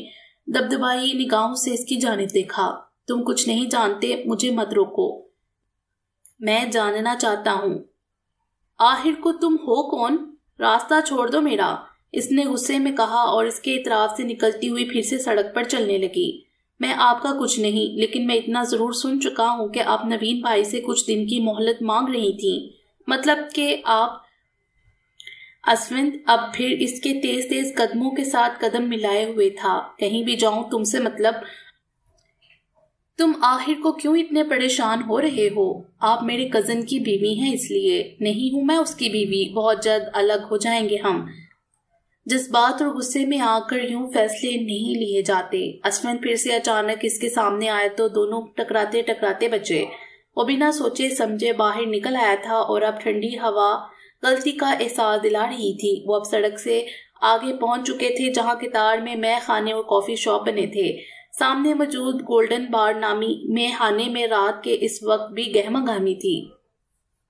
دبدبائی نگاہوں سے اس کی جانب دیکھا۔ تم کچھ نہیں جانتے، مجھے مت روکو، میں جاننا چاہتا ہوں۔ آخر کو تم ہو کون؟ راستہ چھوڑ دو میرا، اس نے غصے میں کہا اور اس کے اطراف سے نکلتی ہوئی پھر سے سڑک پر چلنے لگی۔ میں آپ کا کچھ نہیں، لیکن میں اتنا ضرور سن چکا ہوں کہ آپ نوین بھائی سے کچھ دن کی مہلت مانگ رہی تھیں۔ مطلب کہ آپ… اسوند اب پھر اس کے تیز تیز قدموں کے ساتھ قدم ملائے ہوئے تھا۔ کہیں بھی جاؤں تم سے مطلب… تم آخر کو کیوں اتنے پریشان ہو رہے ہو؟ آپ میرے کزن کی بیوی ہیں اس لیے۔ نہیں ہوں میں اس کی بیوی، بہت جلد الگ ہو جائیں گے ہم۔ جذبات اور غصے میں آ کر یوں فیصلے نہیں لیے جاتے۔ اسوند پھر سے اچانک اس کے سامنے آیا تو دونوں ٹکراتے ٹکراتے بچے۔ وہ بنا سوچے سمجھے باہر نکل آیا تھا اور اب ٹھنڈی ہوا غلطی کا احساس دلا رہی تھی۔ وہ اب سڑک سے آگے پہنچ چکے تھے جہاں قطار میں مے خانے اور کافی شاپ بنے تھے۔ سامنے موجود گولڈن بار نامی مے خانے میں رات کے اس وقت بھی گہما گہمی تھی۔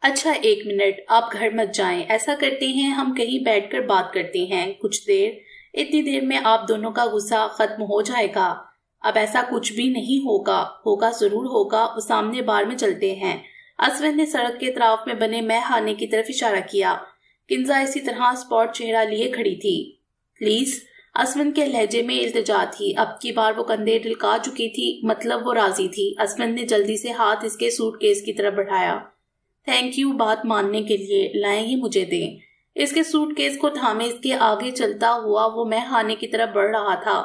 اچھا ایک منٹ، آپ گھر مت جائیں، ایسا کرتے ہیں ہم کہیں بیٹھ کر بات کرتے ہیں کچھ دیر۔ اتنی دیر میں آپ دونوں کا غصہ ختم ہو جائے گا۔ اب ایسا کچھ بھی نہیں ہوگا۔ ہوگا ضرور ہوگا، وہ سامنے بار میں چلتے ہیں۔ اسوند نے سڑک کے اطراف میں بنے مے خانے کی طرف اشارہ کیا۔ کنزا اسی طرح اسپاٹ چہرہ لیے کھڑی تھی۔ پلیز، اسوند کے لہجے میں التجا تھی۔ اب کی بار وہ کندھے ڈلکا چکی تھی، مطلب وہ راضی تھی۔ اسوند نے جلدی سے ہاتھ اس کے سوٹ کیس کی طرف بڑھایا۔ تھینک یو بات ماننے کے لیے، لائیں یہ مجھے دیں۔ اس کے سوٹ کیس کو تھامے اس کے آگے چلتا ہوا وہ مے خانے کی طرف بڑھ رہا تھا۔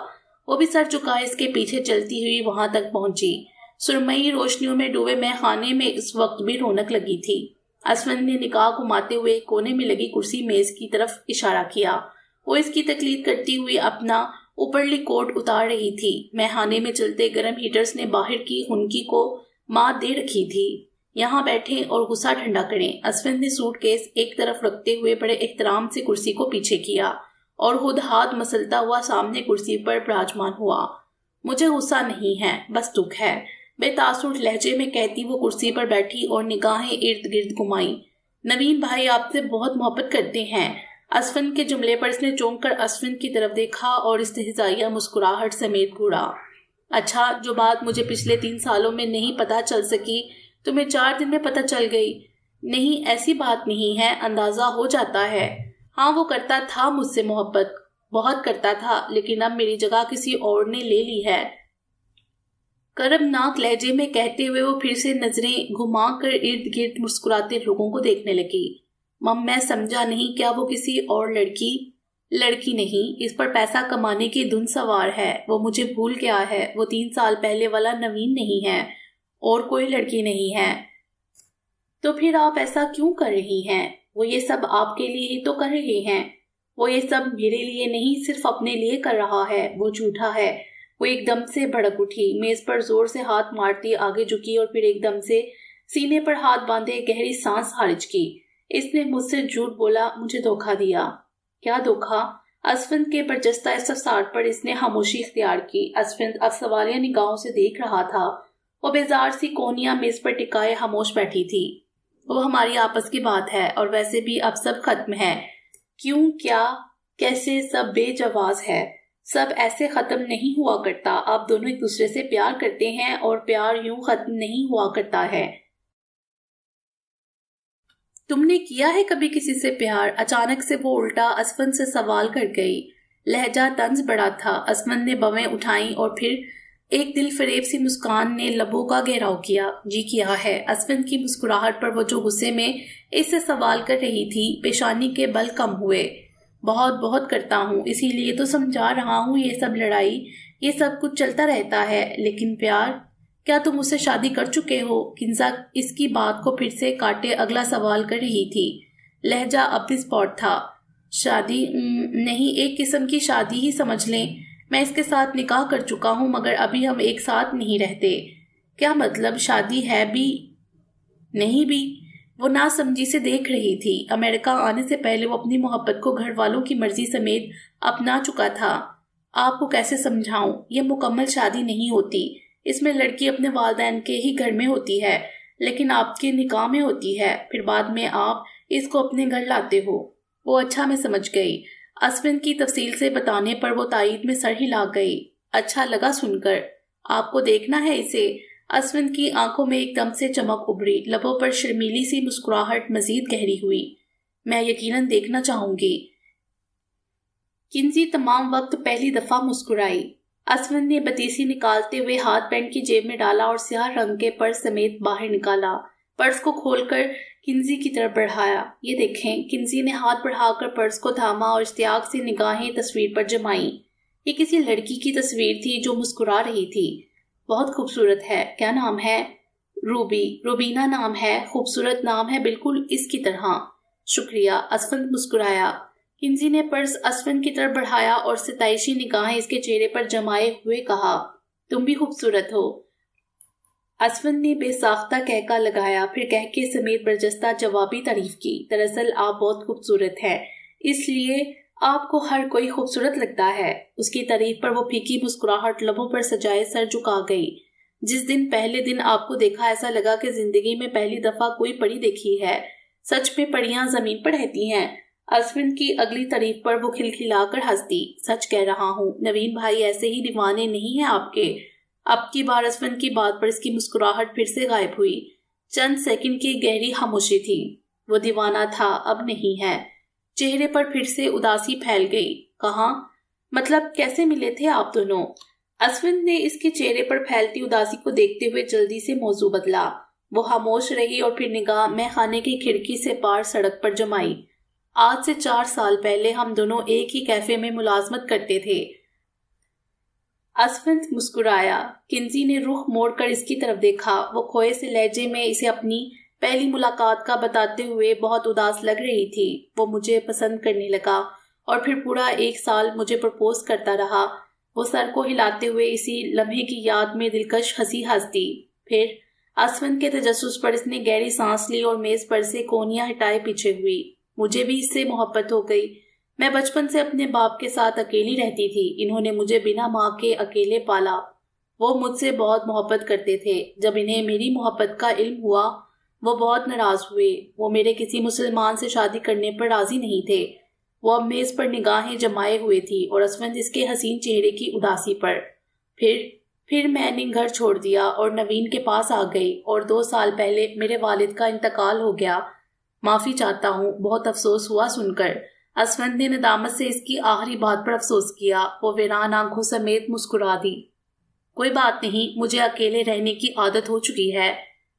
وہ بھی سر جھکائے اس کے پیچھے چلتی ہوئی وہاں تک پہنچی۔ سرمئی روشنیوں میں ڈوبے مے خانے میں اس وقت بھی رونق لگی تھی۔ اسوند نے نگاہ گھماتے ہوئے کونے میں لگی کرسی میز کی طرف اشارہ کیا۔ وہ اس کی تقلید کرتی ہوئی اپنا اوپرلی کوٹ اتار رہی تھی۔ مے خانے میں چلتے گرم ہیٹرز نے باہر کی خنکی کو مات دے رکھی تھی۔ یہاں بیٹھیں اور غصہ ٹھنڈا کریں۔ اسوند نے سوٹ کیس ایک طرف رکھتے ہوئے بڑے احترام سے کرسی کو پیچھے کیا اور خود ہاتھ مسلتا ہوا سامنے کرسی پر براجمان ہوا۔ مجھے غصہ نہیں ہے، بس دکھ ہے، بے تاثر لہجے میں کہتی وہ کرسی پر بیٹھی اور نگاہیں ارد گرد گھمائیں۔ نوین بھائی آپ سے بہت محبت کرتے ہیں۔ اسوند کے جملے پر اس نے چونک کر اسوند کی طرف دیکھا اور استہزائیہ مسکراہٹ سمیت گھوڑا۔ اچھا، جو بات مجھے پچھلے 3 سالوں میں نہیں پتہ چل سکی تمہیں 4 دن میں پتہ چل گئی؟ نہیں، ایسی بات نہیں ہے، اندازہ ہو جاتا ہے۔ ہاں، وہ کرتا تھا مجھ سے محبت، بہت کرتا تھا، لیکن اب میری جگہ کسی اور نے لے لی ہے۔ کربناک لہجے میں کہتے ہوئے وہ پھر سے نظریں گھما کر ارد گرد مسکراتے لوگوں کو دیکھنے لگی۔ مم، میں سمجھا نہیں، کیا وہ کسی اور لڑکی نہیں، اس پر پیسہ کمانے کی دھن سوار ہے۔ وہ مجھے بھول گیا ہے، وہ 3 سال پہلے والا نوین نہیں ہے، اور کوئی لڑکی نہیں ہے۔ تو پھر آپ ایسا کیوں کر رہی ہیں؟ وہ یہ سب آپ کے لیے ہی تو کر رہے ہیں۔ وہ یہ سب میرے لیے نہیں، صرف اپنے لیے کر رہا ہے۔ وہ جھوٹا ہے۔ وہ ایک دم سے بھڑک اٹھی، میز پر زور سے ہاتھ مارتی آگے جھکی اور پھر ایک دم سے سینے پر ہاتھ باندھے گہری سانس خارج کی۔ اس نے مجھ سے جھوٹ بولا، مجھے دھوکہ دیا۔ کیا دھوکہ؟ اسوند کے برجستہ استفسار پر اس نے خاموشی اختیار کی۔ اسوند اب سوالیہ نگاہوں سے دیکھ رہا تھا۔ وہ بیزار سی کونیاں میز پر ٹکائے خاموش بیٹھی تھی۔ وہ ہماری آپس کی بات ہے، اور ویسے بھی اب سب ختم ہے۔ کیوں، کیا، کیسے، سب بے جواز ہے۔ سب ایسے ختم نہیں ہوا کرتا۔ آپ دونوں ایک دوسرے سے پیار کرتے ہیں اور پیار یوں ختم نہیں ہوا کرتا ہے۔ تم نے کیا ہے کبھی کسی سے پیار؟ اچانک سے وہ الٹا اسوند سے سوال کر گئی۔ لہجہ طنز بڑا تھا۔ اسوند نے بویں اٹھائیں اور پھر ایک دل فریب سی مسکان نے لبوں کا گھیراؤ کیا۔ جی کیا ہے۔ اسوند کی مسکراہٹ پر وہ جو غصے میں اس سے سوال کر رہی تھی، پیشانی کے بل کم ہوئے۔ بہت بہت کرتا ہوں، اسی لیے تو سمجھا رہا ہوں، یہ سب لڑائی، یہ سب کچھ چلتا رہتا ہے، لیکن پیار، کیا تم اس سے شادی کر چکے ہو؟ کنزا اس کی بات کو پھر سے کاٹے اگلا سوال کر رہی تھی۔ لہجہ اب بھی اسپاٹ تھا۔ شادی؟ نہیں، ایک قسم کی شادی ہی سمجھ لیں۔ میں اس کے ساتھ نکاح کر چکا ہوں، مگر ابھی ہم ایک ساتھ نہیں رہتے۔ کیا مطلب؟ شادی ہے بھی نہیں بھی؟ وہ ناسمجھی سے دیکھ رہی تھی۔ امریکہ آنے سے پہلے وہ اپنی محبت کو گھر والوں کی مرضی سمیت اپنا چکا تھا۔ آپ کو کیسے سمجھاؤں؟ یہ مکمل شادی نہیں ہوتی۔ اس میں لڑکی اپنے والدین کے ہی گھر میں ہوتی ہے، لیکن آپ کے نکاح میں ہوتی ہے، پھر بعد میں آپ اس کو اپنے گھر لاتے ہو۔ وہ اچھا، میں سمجھ گئی۔ اسوند کی تفصیل سے بتانے پر وہ تائید میں سر ہلا گئی۔ اچھا لگا سن کر۔ آپ کو دیکھنا ہے اسے؟ اسوند کی آنکھوں میں ایک دم سے چمک ابھری، لبوں پر شرمیلی سی مسکراہٹ مزید گہری ہوئی۔ میں یقیناً دیکھنا چاہوں گی۔ کنزی تمام وقت پہلی دفعہ مسکرائی۔ اسفند نے بتیسی نکالتے ہوئے ہاتھ پینٹ کی جیب میں ڈالا اور سیاہ رنگ کے پرس سمیت باہر نکالا۔ پرس کو کھول کر کنزی کی طرف بڑھایا۔ یہ دیکھیں۔ کنزی نے ہاتھ بڑھا کر پرس کو تھاما اور اشتیاق سے نگاہیں تصویر پر جمائیں۔ یہ کسی لڑکی کی تصویر تھی جو مسکرا رہی تھی۔ بہت خوبصورت ہے۔ کیا نام ہے؟ روبی۔ روبینہ نام ہے۔ خوبصورت نام ہے، بالکل اس کی طرح۔ شکریہ۔ اسفند مسکرایا۔ کنزی نے پرس اسفند کی طرف بڑھایا اور ستائشی نگاہیں اس کے چہرے پر جمائے ہوئے کہا، تم بھی خوبصورت ہو۔ اسفند نے بے ساختہ کہکا لگایا، پھر کہکے سمیت برجستہ جوابی تعریف کی۔ دراصل آپ بہت خوبصورت ہیں، اس لیے آپ کو ہر کوئی خوبصورت لگتا ہے۔ اس کی تعریف پر وہ پھیکی مسکراہٹ لبوں پر سجائے سر جھکا گئی۔ جس دن پہلے دن آپ کو دیکھا ایسا لگا کہ زندگی میں پہلی دفعہ کوئی پری دیکھی ہے۔ سچ میں پریاں زمین پر رہتی ہیں۔ اسفند کی اگلی تعریف پر وہ کھلکھلا کر ہنس دی۔ سچ کہہ رہا ہوں، نوین بھائی ایسے ہی دیوانے نہیں ہیں آپ کے۔ اب کی بار اسفند کی بات پر اس کی مسکراہٹ پھر سے غائب ہوئی۔ چند سیکنڈ کی گہری خاموشی تھی۔ وہ دیوانہ تھا، اب نہیں ہے۔ چہرے پر پھر سے اداسی پھیل گئی۔ کہاں؟ مطلب کیسے ملے تھے آپ دونوں؟ اسفند نے اس کے چہرے پر پھیلتی اداسی کو دیکھتے ہوئے جلدی سے موضوع بدلا۔ وہ خاموش رہی اور پھر نگاہ مے خانے کی کھڑکی سے پار سڑک پر جمائی۔ آج سے 4 سال پہلے ہم دونوں ایک ہی کیفے میں ملازمت کرتے تھے۔ اسفند مسکرایا۔ کنزی نے رخ موڑ کر اس کی طرف دیکھا۔ وہ کھوئے سے لہجے میں اسے اپنی پہلی ملاقات کا بتاتے ہوئے بہت اداس لگ رہی تھی۔ وہ مجھے پسند کرنے لگا اور پھر پورا 1 سال مجھے پرپوز کرتا رہا۔ وہ سر کو ہلاتے ہوئے اسی لمحے کی یاد میں دلکش ہنسی ہنس دی۔ پھر اسفند کے تجسس پر اس نے گہری سانس لی اور میز پر سے کونیاں ہٹائے پیچھے ہوئی۔ مجھے بھی اس سے محبت ہو گئی۔ میں بچپن سے اپنے باپ کے ساتھ اکیلی رہتی تھی۔ انہوں نے مجھے بنا ماں کے اکیلے پالا۔ وہ مجھ سے بہت محبت کرتے تھے۔ جب انہیں میری محبت کا علم ہوا، وہ بہت ناراض ہوئے۔ وہ میرے کسی مسلمان سے شادی کرنے پر راضی نہیں تھے۔ وہ اب میز پر نگاہیں جمائے ہوئے تھی اور اسفند اس کے حسین چہرے کی اداسی پر۔ پھر میں نے گھر چھوڑ دیا اور نوین کے پاس آ گئی اور 2 سال پہلے میرے والد کا انتقال ہو گیا۔ معافی چاہتا ہوں، بہت افسوس ہوا سن کر۔ اسفند نے ندامت سے اس کی آخری بات پر افسوس کیا۔ وہ ویران آنکھوں سمیت مسکرا دی۔ کوئی بات نہیں، مجھے اکیلے رہنے کی عادت ہو چکی ہے۔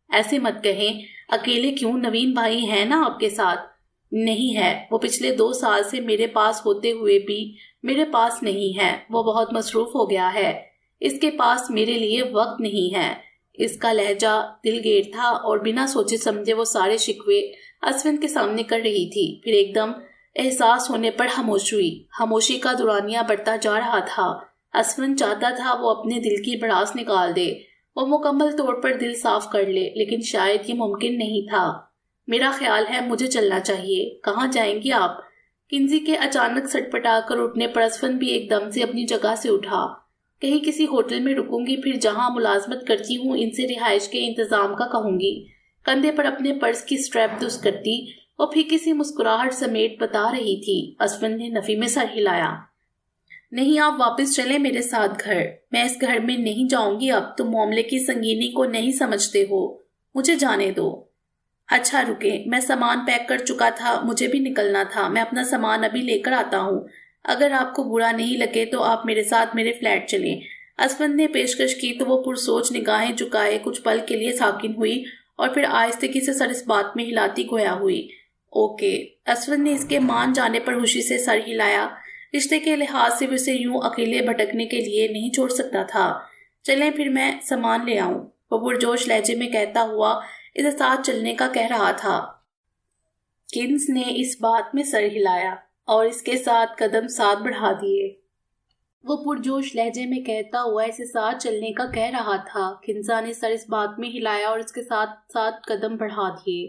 ایسے مت کہیں۔ اکیلے کیوں؟ نوین بھائی ہے نا آپ کے ساتھ؟ نہیں ہے، وہ پچھلے 2 سال سے میرے پاس ہوتے ہوئے بھی میرے پاس نہیں ہے۔ وہ بہت مصروف ہو گیا ہے۔ اس کے پاس میرے لیے وقت نہیں ہے۔ اس کا لہجہ دلگیر تھا اور بنا سوچے سمجھے وہ سارے شکوے اسفند کے سامنے کر رہی تھی۔ پھر ایک دم احساس ہونے پر خاموش ہوئی۔ خاموشی کا دورانیہ بڑھتا جا رہا تھا۔ اسفند چاہتا تھا وہ اپنے دل کی بھڑاس نکال دے، وہ مکمل طور پر دل صاف کر لے، لیکن شاید یہ ممکن نہیں تھا۔ میرا خیال ہے مجھے چلنا چاہیے۔ کہاں جائیں گی آپ؟ کنزی کے اچانک سٹپٹا کر اٹھنے پر اسفند بھی ایک دم سے اپنی جگہ سے اٹھا۔ کہیں کسی ہوٹل میں رکوں گی، پھر جہاں ملازمت کرتی ہوں ان سے رہائش کے انتظام کا کہوں گی۔ کندھے پر اپنے پرس کی سٹریپ درست کرتی وہ پھیکی سی مسکراہٹ سمیت بتا رہی تھی۔ اسفند نے نفی میں سر ہلایا۔ نہیں، آپ واپس چلیں میرے ساتھ گھر۔ میں اس گھر میں نہیں جاؤں گی اب۔ تم معاملے کی سنگینی کو نہیں سمجھتے ہو۔ مجھے جانے دو۔ اچھا رکیں، میں سامان پیک کر چکا تھا، مجھے بھی نکلنا تھا۔ میں اپنا سامان ابھی لے کر آتا ہوں۔ اگر آپ کو برا نہیں لگے تو آپ میرے ساتھ میرے فلیٹ چلیں۔ اسفند نے پیشکش کی تو وہ پرسوچ نگاہیں جھکائے کچھ پل کے لیے ساکن ہوئی اور پھر آہستگی سے سر اس بات میں ہلاتی گویا ہوئی۔ اوکے۔ اسفند نے اس کے مان جانے پر خوشی سے سر ہلایا۔ رشتے کے لحاظ سے اسے یوں اکیلے بھٹکنے کے لیے نہیں چھوڑ سکتا تھا۔ چلیں پھر میں سامان لے آؤں، وہ پرجوش لہجے میں کہتا ہوا اسے ساتھ چلنے کا کہہ رہا تھا۔ کنز نے اس بات میں سر ہلایا اور اس کے ساتھ قدم ساتھ بڑھا دیے۔ وہ پرجوش لہجے میں کہتا ہوا اسے ساتھ چلنے کا کہہ رہا تھا۔ کنزا نے سر اس بات میں ہلایا اور اس کے ساتھ ساتھ قدم بڑھا دیے۔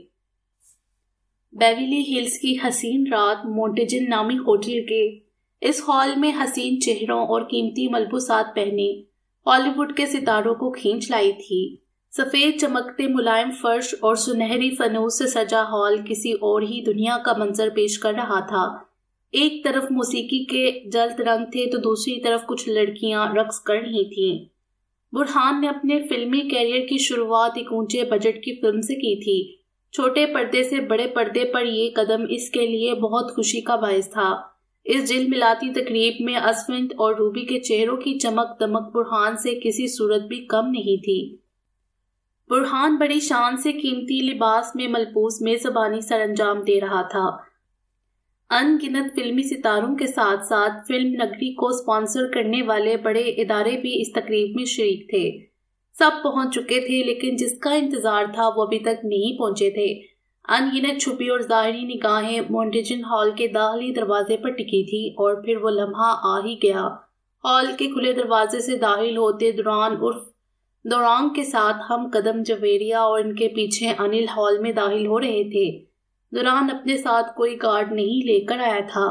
بیویلی ہلز کی حسین رات مونٹیجن نامی ہوٹل کے اس ہال میں حسین چہروں اور قیمتی ملبوسات پہنے ہالی ووڈ کے ستاروں کو کھینچ لائی تھی۔ سفید چمکتے ملائم فرش اور سنہری فانوس سے سجا ہال کسی اور ہی دنیا کا منظر پیش کر رہا تھا۔ ایک طرف موسیقی کے جلد رنگ تھے تو دوسری طرف کچھ لڑکیاں رقص کر رہی تھیں۔ برہان نے اپنے فلمی کیریئر کی شروعات ایک اونچے بجٹ کی فلم سے کی تھی۔ چھوٹے پردے سے بڑے پردے پر یہ قدم اس کے لیے بہت خوشی کا باعث تھا۔ اس جل ملاتی تقریب میں اسفنت اور روبی کے چہروں کی چمک دمک برہان سے کسی صورت بھی کم نہیں تھی۔ برہان بڑی شان سے قیمتی لباس میں ملبوس میزبانی سر انجام دے رہا تھا۔ ان گنت فلمی ستاروں کے ساتھ ساتھ فلم نگری کو سپانسر کرنے والے بڑے ادارے بھی اس تقریب میں شریک تھے۔ سب پہنچ چکے تھے لیکن جس کا انتظار تھا وہ ابھی تک نہیں پہنچے تھے۔ ان گنت چھپی اور ظاہری نگاہیں مونٹیجن ہال کے داخلی دروازے پر ٹکی تھی اور پھر وہ لمحہ آ ہی گیا۔ ہال کے کھلے دروازے سے داخل ہوتے دورانگ کے ساتھ ہم قدم جویریہ اور ان کے پیچھے انل ہال میں داخل ہو رہے تھے۔ دوران اپنے ساتھ کوئی گارڈ نہیں لے کر آیا تھا۔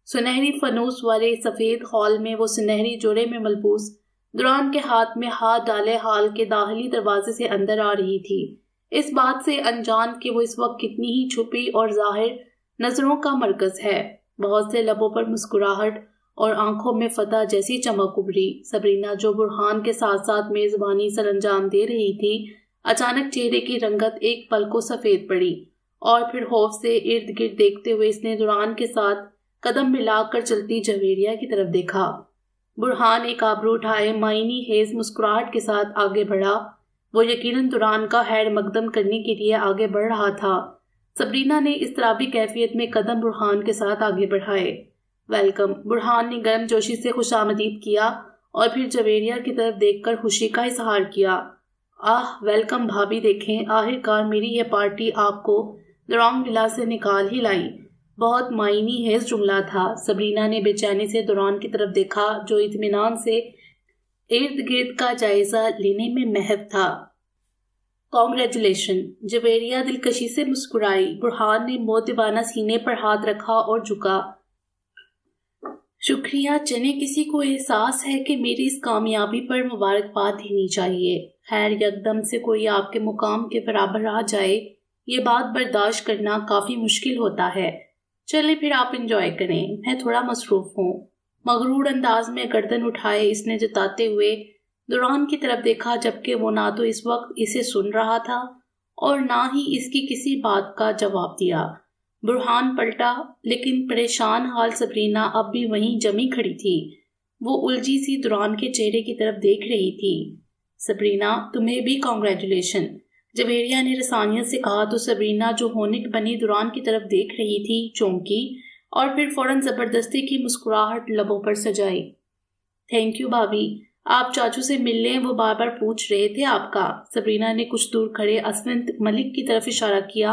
سنہری فانوس والے سفید ہال میں وہ سنہری جوڑے میں ملبوس دوران کے ہاتھ میں ہاتھ ڈالے ہال کے داخلی دروازے سے اندر آ رہی تھی، اس بات سے انجان کہ وہ اس وقت کتنی ہی چھپی اور ظاہر نظروں کا مرکز ہے۔ بہت سے لبوں پر مسکراہٹ اور آنکھوں میں فتح جیسی چمک ابھری۔ سبرینا جو برہان کے ساتھ ساتھ میزبانی سر انجام دے رہی تھی، اچانک چہرے کی رنگت ایک پل کو سفید پڑی اور پھر خوف سے ارد گرد دیکھتے ہوئے اس نے دوران کے ساتھ قدم ملا کر چلتی جویریہ کی طرف دیکھا۔ برہان ایک آبرو اٹھائے معنی خیز مسکراہٹ کے ساتھ آگے بڑھا۔ وہ یقیناً دوران کا خیر مقدم کرنے کے لیے آگے بڑھ رہا تھا۔ سبرینا نے اضطرابی کیفیت میں قدم برہان کے ساتھ آگے بڑھائے۔ ویلکم، برہان نے گرم جوشی سے خوش آمدید کیا اور پھر جویریہ کی طرف دیکھ کر خوشی کا اظہار کیا۔ ویلکم بھابھی، دیکھیں آخر کار میری یہ پارٹی آپ کو دورانگ ولا سے نکال ہی لائی۔ بہت معنی خیز جملہ تھا۔ سبرینا نے بے چینی سے دوران کی طرف دیکھا جو اطمینان سے ارد گرد کا جائزہ لینے میں محو تھا۔ کانگریچولیشن، جویریہ دلکشی سے مسکرائی۔ برہان نے مودبانہ سینے پر ہاتھ رکھا اور جھکا۔ شکریہ، چنے کسی کو احساس ہے کہ میری اس کامیابی پر مبارکباد دینی چاہیے۔ خیر، یکدم سے کوئی آپ کے مقام کے برابر آ جائے، یہ بات برداشت کرنا کافی مشکل ہوتا ہے۔ چلے پھر آپ انجوائے کریں، میں تھوڑا مصروف ہوں۔ مغرور انداز میں گردن اٹھائے اس نے جتاتے ہوئے دوران کی طرف دیکھا، جبکہ وہ نہ تو اس وقت اسے سن رہا تھا اور نہ ہی اس کی کسی بات کا جواب دیا۔ برہان پلٹا لیکن پریشان حال سبرینا اب بھی وہیں جمی کھڑی تھی۔ وہ الجھی سی دوران کے چہرے کی طرف دیکھ رہی تھی۔ سبرینا، تمہیں بھی کانگریچولیشن، جویریہ نے رسانیت سے کہا تو سبرینا جو ہونک بنی دوران کی طرف دیکھ رہی تھی چونکی اور پھر فوراً زبردستی کی مسکراہٹ لبوں پر سجائی۔ تھینک یو بھابھی، آپ چاچو سے مل لیں، وہ بار بار پوچھ رہے تھے آپ کا۔ سبرینا نے کچھ دور کھڑے اسونت ملک کی طرف اشارہ کیا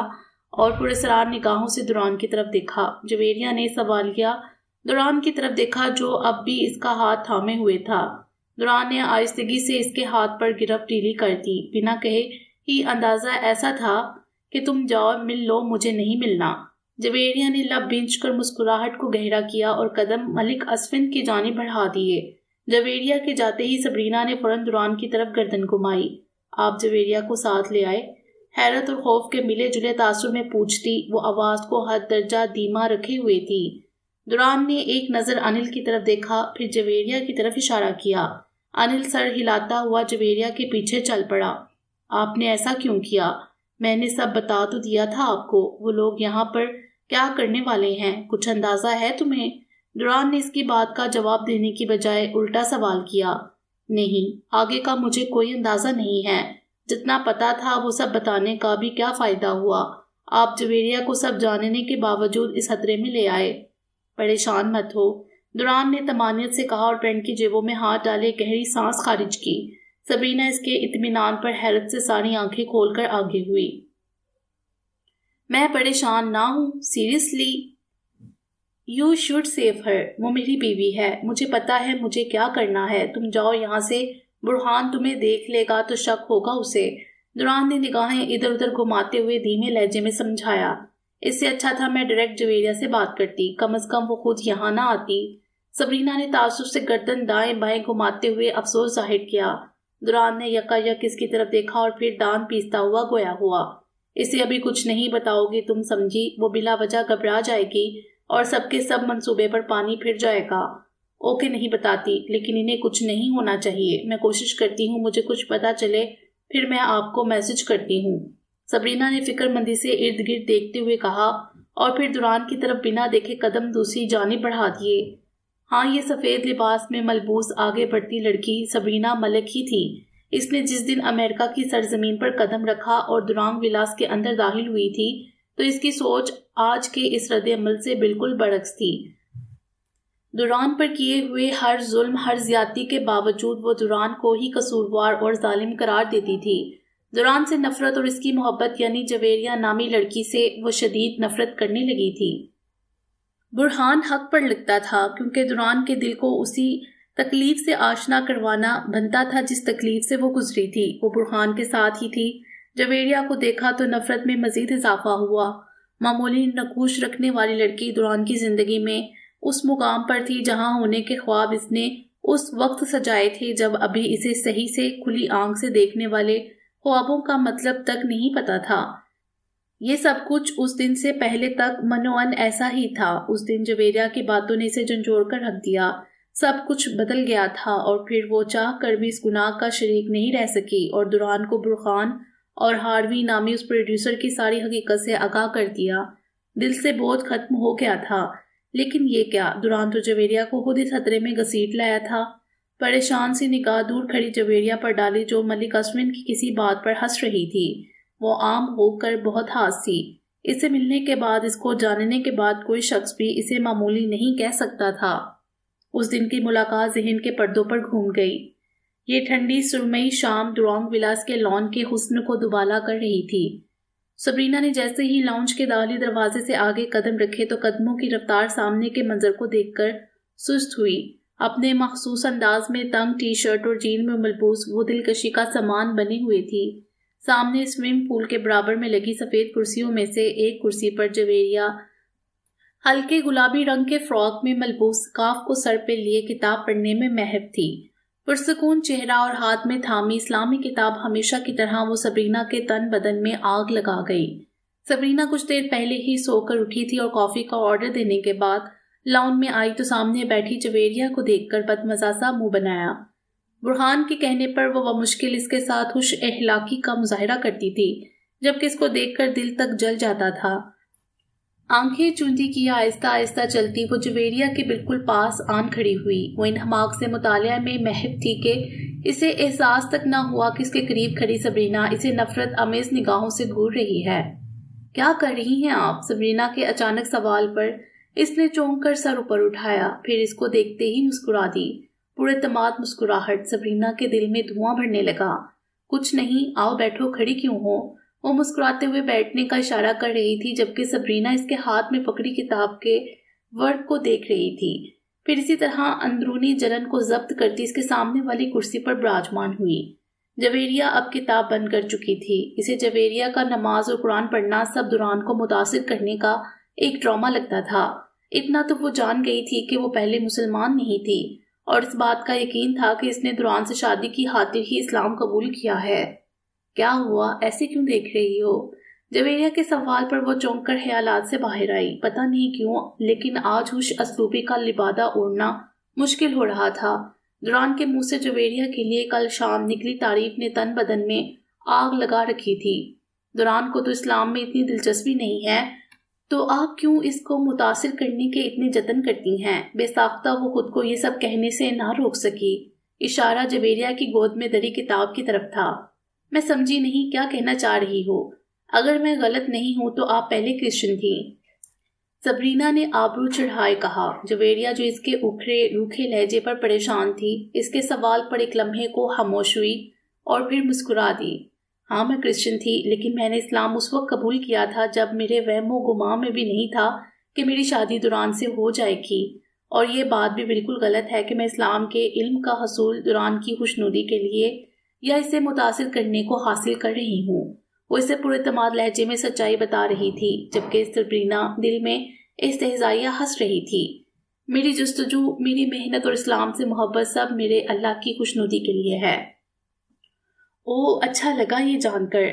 اور پراسرار نگاہوں سے دوران کی طرف دیکھا۔ جویریہ نے سوالیہ دوران کی طرف دیکھا جو اب بھی اس کا ہاتھ تھامے ہوئے تھا۔ دوران نے آہستگی سے اس کے ہاتھ پر گرفت ڈھیلی کر دی۔ بنا کہے ہی اندازہ ایسا تھا کہ تم جاؤ مل لو، مجھے نہیں ملنا۔ جویریہ نے لب بھینچ کر مسکراہٹ کو گہرا کیا اور قدم ملک اسفند کی جانب بڑھا دیے۔ جویریہ کے جاتے ہی سبرینا نے فوراً دوران کی طرف گردن گھمائی۔ آپ جویریہ کو ساتھ لے آئے؟ حیرت اور خوف کے ملے جلے تاثر میں پوچھتی، وہ آواز کو حد درجہ دھیما رکھے ہوئے تھی۔ دوران نے ایک نظر انل کی طرف دیکھا، پھر جویریہ کی طرف اشارہ کیا۔ انل سر ہلاتا ہوا جویریہ کے پیچھے چل پڑا۔ آپ نے ایسا کیوں کیا؟ میں نے سب بتا تو دیا تھا آپ کو۔ وہ لوگ یہاں پر کیا کرنے والے ہیں، کچھ اندازہ ہے تمہیں؟ دوران نے اس کی بات کا جواب دینے کی بجائے الٹا سوال کیا۔ نہیں، آگے کا مجھے کوئی اندازہ نہیں ہے۔ جتنا پتا تھا وہ سب بتانے کا بھی کیا فائدہ ہوا؟ آپ جویریہ کو سب جاننے کے باوجود اس خطرے میں لے آئے۔ پریشان مت ہو، دوران نے طمانیت سے کہا اور پینٹ کی جیبوں میں ہاتھ ڈالے گہری سانس خارج کی۔ سبرینا اس کے اطمینان پر حیرت سے ساری آنکھیں کھول کر آگے ہوئی۔ میں پریشان نہ ہوں، سیریسلی؟ یو شوڈ سیو ہر، وہ میری بیوی ہے، مجھے پتا ہے مجھے کیا کرنا ہے، تم جاؤ یہاں سے، برہان تمہیں دیکھ لے گا تو شک ہوگا اسے۔ دوران نے نگاہیں ادھر ادھر گھماتے ہوئے دھیمے لہجے میں سمجھایا۔ اس سے اچھا تھا میں ڈائریکٹ جویریہ سے بات کرتی، کم از کم وہ خود یہاں نہ آتی۔ سبرینا نے تعصب سے گردن دائیں بائیں گھماتے ہوئے افسوس ظاہر کیا۔ دوران نے یکا یک اس کی طرف دیکھا اور پھر دان پیستا ہوا گویا ہوا۔ اسے ابھی کچھ نہیں بتاؤ گی تم، سمجھی؟ وہ بلا وجہ گھبرا جائے گی اور سب کے سب منصوبے پر پانی پھر جائے گا۔ اوکے، نہیں بتاتی، لیکن انہیں کچھ نہیں ہونا چاہیے۔ میں کوشش کرتی ہوں مجھے کچھ پتا چلے، پھر میں آپ کو میسج کرتی ہوں۔ سبرینا نے فکر مندی سے ارد گرد دیکھتے ہوئے کہا اور پھر دوران کی طرف بنا دیکھے قدم دوسری جانب بڑھا دیے۔ ہاں، یہ سفید لباس میں ملبوس آگے بڑھتی لڑکی سبرینا ملک ہی تھی۔ اس نے جس دن امریکہ کی سرزمین پر قدم رکھا اور دورانگ ولاس کے اندر داخل ہوئی تھی تو اس کی سوچ آج کے اس رد عمل سے بالکل برعکس تھی۔ دوران پر کیے ہوئے ہر ظلم، ہر زیادتی کے باوجود وہ دوران کو ہی قصوروار اور ظالم قرار دیتی تھی۔ دوران سے نفرت اور اس کی محبت یعنی جویریہ نامی لڑکی سے وہ شدید نفرت کرنے لگی تھی۔ برہان حق پر لگتا تھا کیونکہ دوران کے دل کو اسی تکلیف سے آشنا کروانا بنتا تھا جس تکلیف سے وہ گزری تھی۔ وہ برہان کے ساتھ ہی تھی۔ جویریہ کو دیکھا تو نفرت میں مزید اضافہ ہوا۔ معمولی نقوش رکھنے والی لڑکی دوران کی زندگی میں اس مقام پر تھی جہاں ہونے کے خواب اس نے اس وقت سجائے تھے جب ابھی اسے صحیح سے کھلی آنکھ سے دیکھنے والے خوابوں کا مطلب تک نہیں پتا تھا۔ یہ سب کچھ اس دن سے پہلے تک منوعن ایسا ہی تھا۔ اس دن جویریہ کی باتوں نے اسے جھنجھوڑ کر رکھ دیا۔ سب کچھ بدل گیا تھا اور پھر وہ چاہ کر بھی اس گناہ کا شریک نہیں رہ سکی اور دوران کو برخان اور ہاروی نامی اس پروڈیوسر کی ساری حقیقت سے آگاہ کر دیا۔ دل سے بوجھ ختم ہو گیا تھا۔ لیکن یہ کیا، دوران تو جویریہ کو خود اس خطرے میں گھسیٹ لایا تھا۔ پریشان سی نگاہ دور کھڑی جویریہ پر ڈالی جو ملک اسون کی کسی بات پر ہنس رہی تھی۔ وہ عام ہو کر بہت ہنسی۔ اسے ملنے کے بعد، اس کو جاننے کے بعد کوئی شخص بھی اسے معمولی نہیں کہہ سکتا تھا۔ اس دن کی ملاقات ذہن کے پردوں پر گھوم گئی۔ یہ ٹھنڈی سرمئی شام دورانگ ولاس کے لان کے حسن کو دوبالا کر رہی تھی۔ سبرینا نے جیسے ہی لاؤنج کے داخلی دروازے سے آگے قدم رکھے تو قدموں کی رفتار سامنے کے منظر کو دیکھ کر سست ہوئی۔ اپنے مخصوص انداز میں تنگ ٹی شرٹ اور جین میں ملبوس وہ دلکشی کا سامان بنی ہوئی تھی۔ سامنے سوئمنگ پول کے برابر میں لگی سفید کرسیوں میں سے ایک کرسی پر جویریہ ہلکے گلابی رنگ کے فراک میں ملبوس کاف کو سر پہ لیے کتاب پڑھنے میں محو تھی۔ پرسکون چہرہ اور ہاتھ میں تھامی اسلامی کتاب ہمیشہ کی طرح وہ سبرینا کے تن بدن میں آگ لگا گئی۔ سبرینا کچھ دیر پہلے ہی سو کر اٹھی تھی اور کافی کا آرڈر دینے کے بعد لاؤن میں آئی تو سامنے بیٹھی جویریہ کو دیکھ کر بدمزہ سا منہ بنایا۔ برہان کے کہنے پر وہ بمشکل اس کے ساتھ خوش اخلاقی کا مظاہرہ کرتی تھی جبکہ اس کو دیکھ کر دل تک جل جاتا تھا۔ آنکھیں چوندی کیے آہستہ آہستہ چلتی وہ جویریہ کے بالکل پاس آن کھڑی ہوئی۔ وہ ان حماق سے مطالعہ میں محو تھی کہ اسے احساس تک نہ ہوا کہ اس کے قریب کھڑی سبرینا اسے نفرت آمیز نگاہوں سے گھور رہی ہے۔ کیا کر رہی ہیں آپ؟ سبرینا کے اچانک سوال پر اس نے چونک کر سر اوپر اٹھایا، پھر اس کو دیکھتے ہی مسکرا دی۔ پورے اعتماد مسکراہٹ سبرینا کے دل میں دھواں بھرنے لگا۔ کچھ نہیں، آؤ بیٹھو، کھڑی کیوں ہو؟ وہ مسکراتے ہوئے بیٹھنے کا اشارہ کر رہی تھی جبکہ سبرینا اس کے ہاتھ میں پکڑی کتاب کے ورق کو دیکھ رہی تھی۔ پھر اسی طرح اندرونی جلن کو ضبط کرتی اس کے سامنے والی کرسی پر براجمان ہوئی۔ جویریہ اب کتاب بند کر چکی تھی۔ اسے جویریہ کا نماز اور قرآن پڑھنا سب دوران کو متاثر کرنے کا ایک ڈرامہ لگتا تھا۔ اتنا تو وہ جان گئی تھی کہ وہ پہلے مسلمان نہیں تھی اور اس بات کا یقین تھا کہ اس نے دوران سے شادی کی خاطر ہی اسلام قبول کیا ہے۔ کیا ہوا؟ ایسے کیوں دیکھ رہی ہو؟ جویریہ کے سوال پر وہ چونک کر خیالات سے باہر آئی۔ پتہ نہیں کیوں لیکن آج ہوش اسلوبی کا لبادہ اوڑھنا مشکل ہو رہا تھا۔ دوران کے منہ سے جویریہ کے لیے کل شام نکلی تعریف نے تن بدن میں آگ لگا رکھی تھی۔ دوران کو تو اسلام میں اتنی دلچسپی نہیں ہے تو آپ کیوں اس کو متاثر کرنے کے اتنے جتن کرتی ہیں؟ بے ساختہ وہ خود کو یہ سب کہنے سے نہ روک سکی۔ اشارہ جویریہ کی گود میں دری کتاب کی طرف تھا۔ میں سمجھی نہیں کیا کہنا چاہ رہی ہو؟ اگر میں غلط نہیں ہوں تو آپ پہلے کرسچن تھیں۔ سبرینا نے آبرو چڑھائے کہا۔ جویریہ جو اس کے اکھڑے روکھے لہجے پر پریشان تھی اس کے سوال پر ایک لمحے کو خاموش ہوئی اور پھر مسکرا دی۔ ہاں میں کرسچن تھی لیکن میں نے اسلام اس وقت قبول کیا تھا جب میرے وہم و گماں میں بھی نہیں تھا کہ میری شادی دوران سے ہو جائے گی، اور یہ بات بھی بالکل غلط ہے کہ میں اسلام کے علم کا حصول دوران کی خوشنودی کے لیے یا اسے متاثر کرنے کو حاصل کر رہی ہوں۔ وہ اسے پورے اعتماد لہجے میں سچائی بتا رہی تھی جبکہ سبرینا دل میں استہزائیہ ہنس رہی تھی۔ میری جستجو، میری محنت اور اسلام سے محبت سب میرے اللہ کی خوشنودی کے لیے ہے۔ اچھا لگا یہ جان کر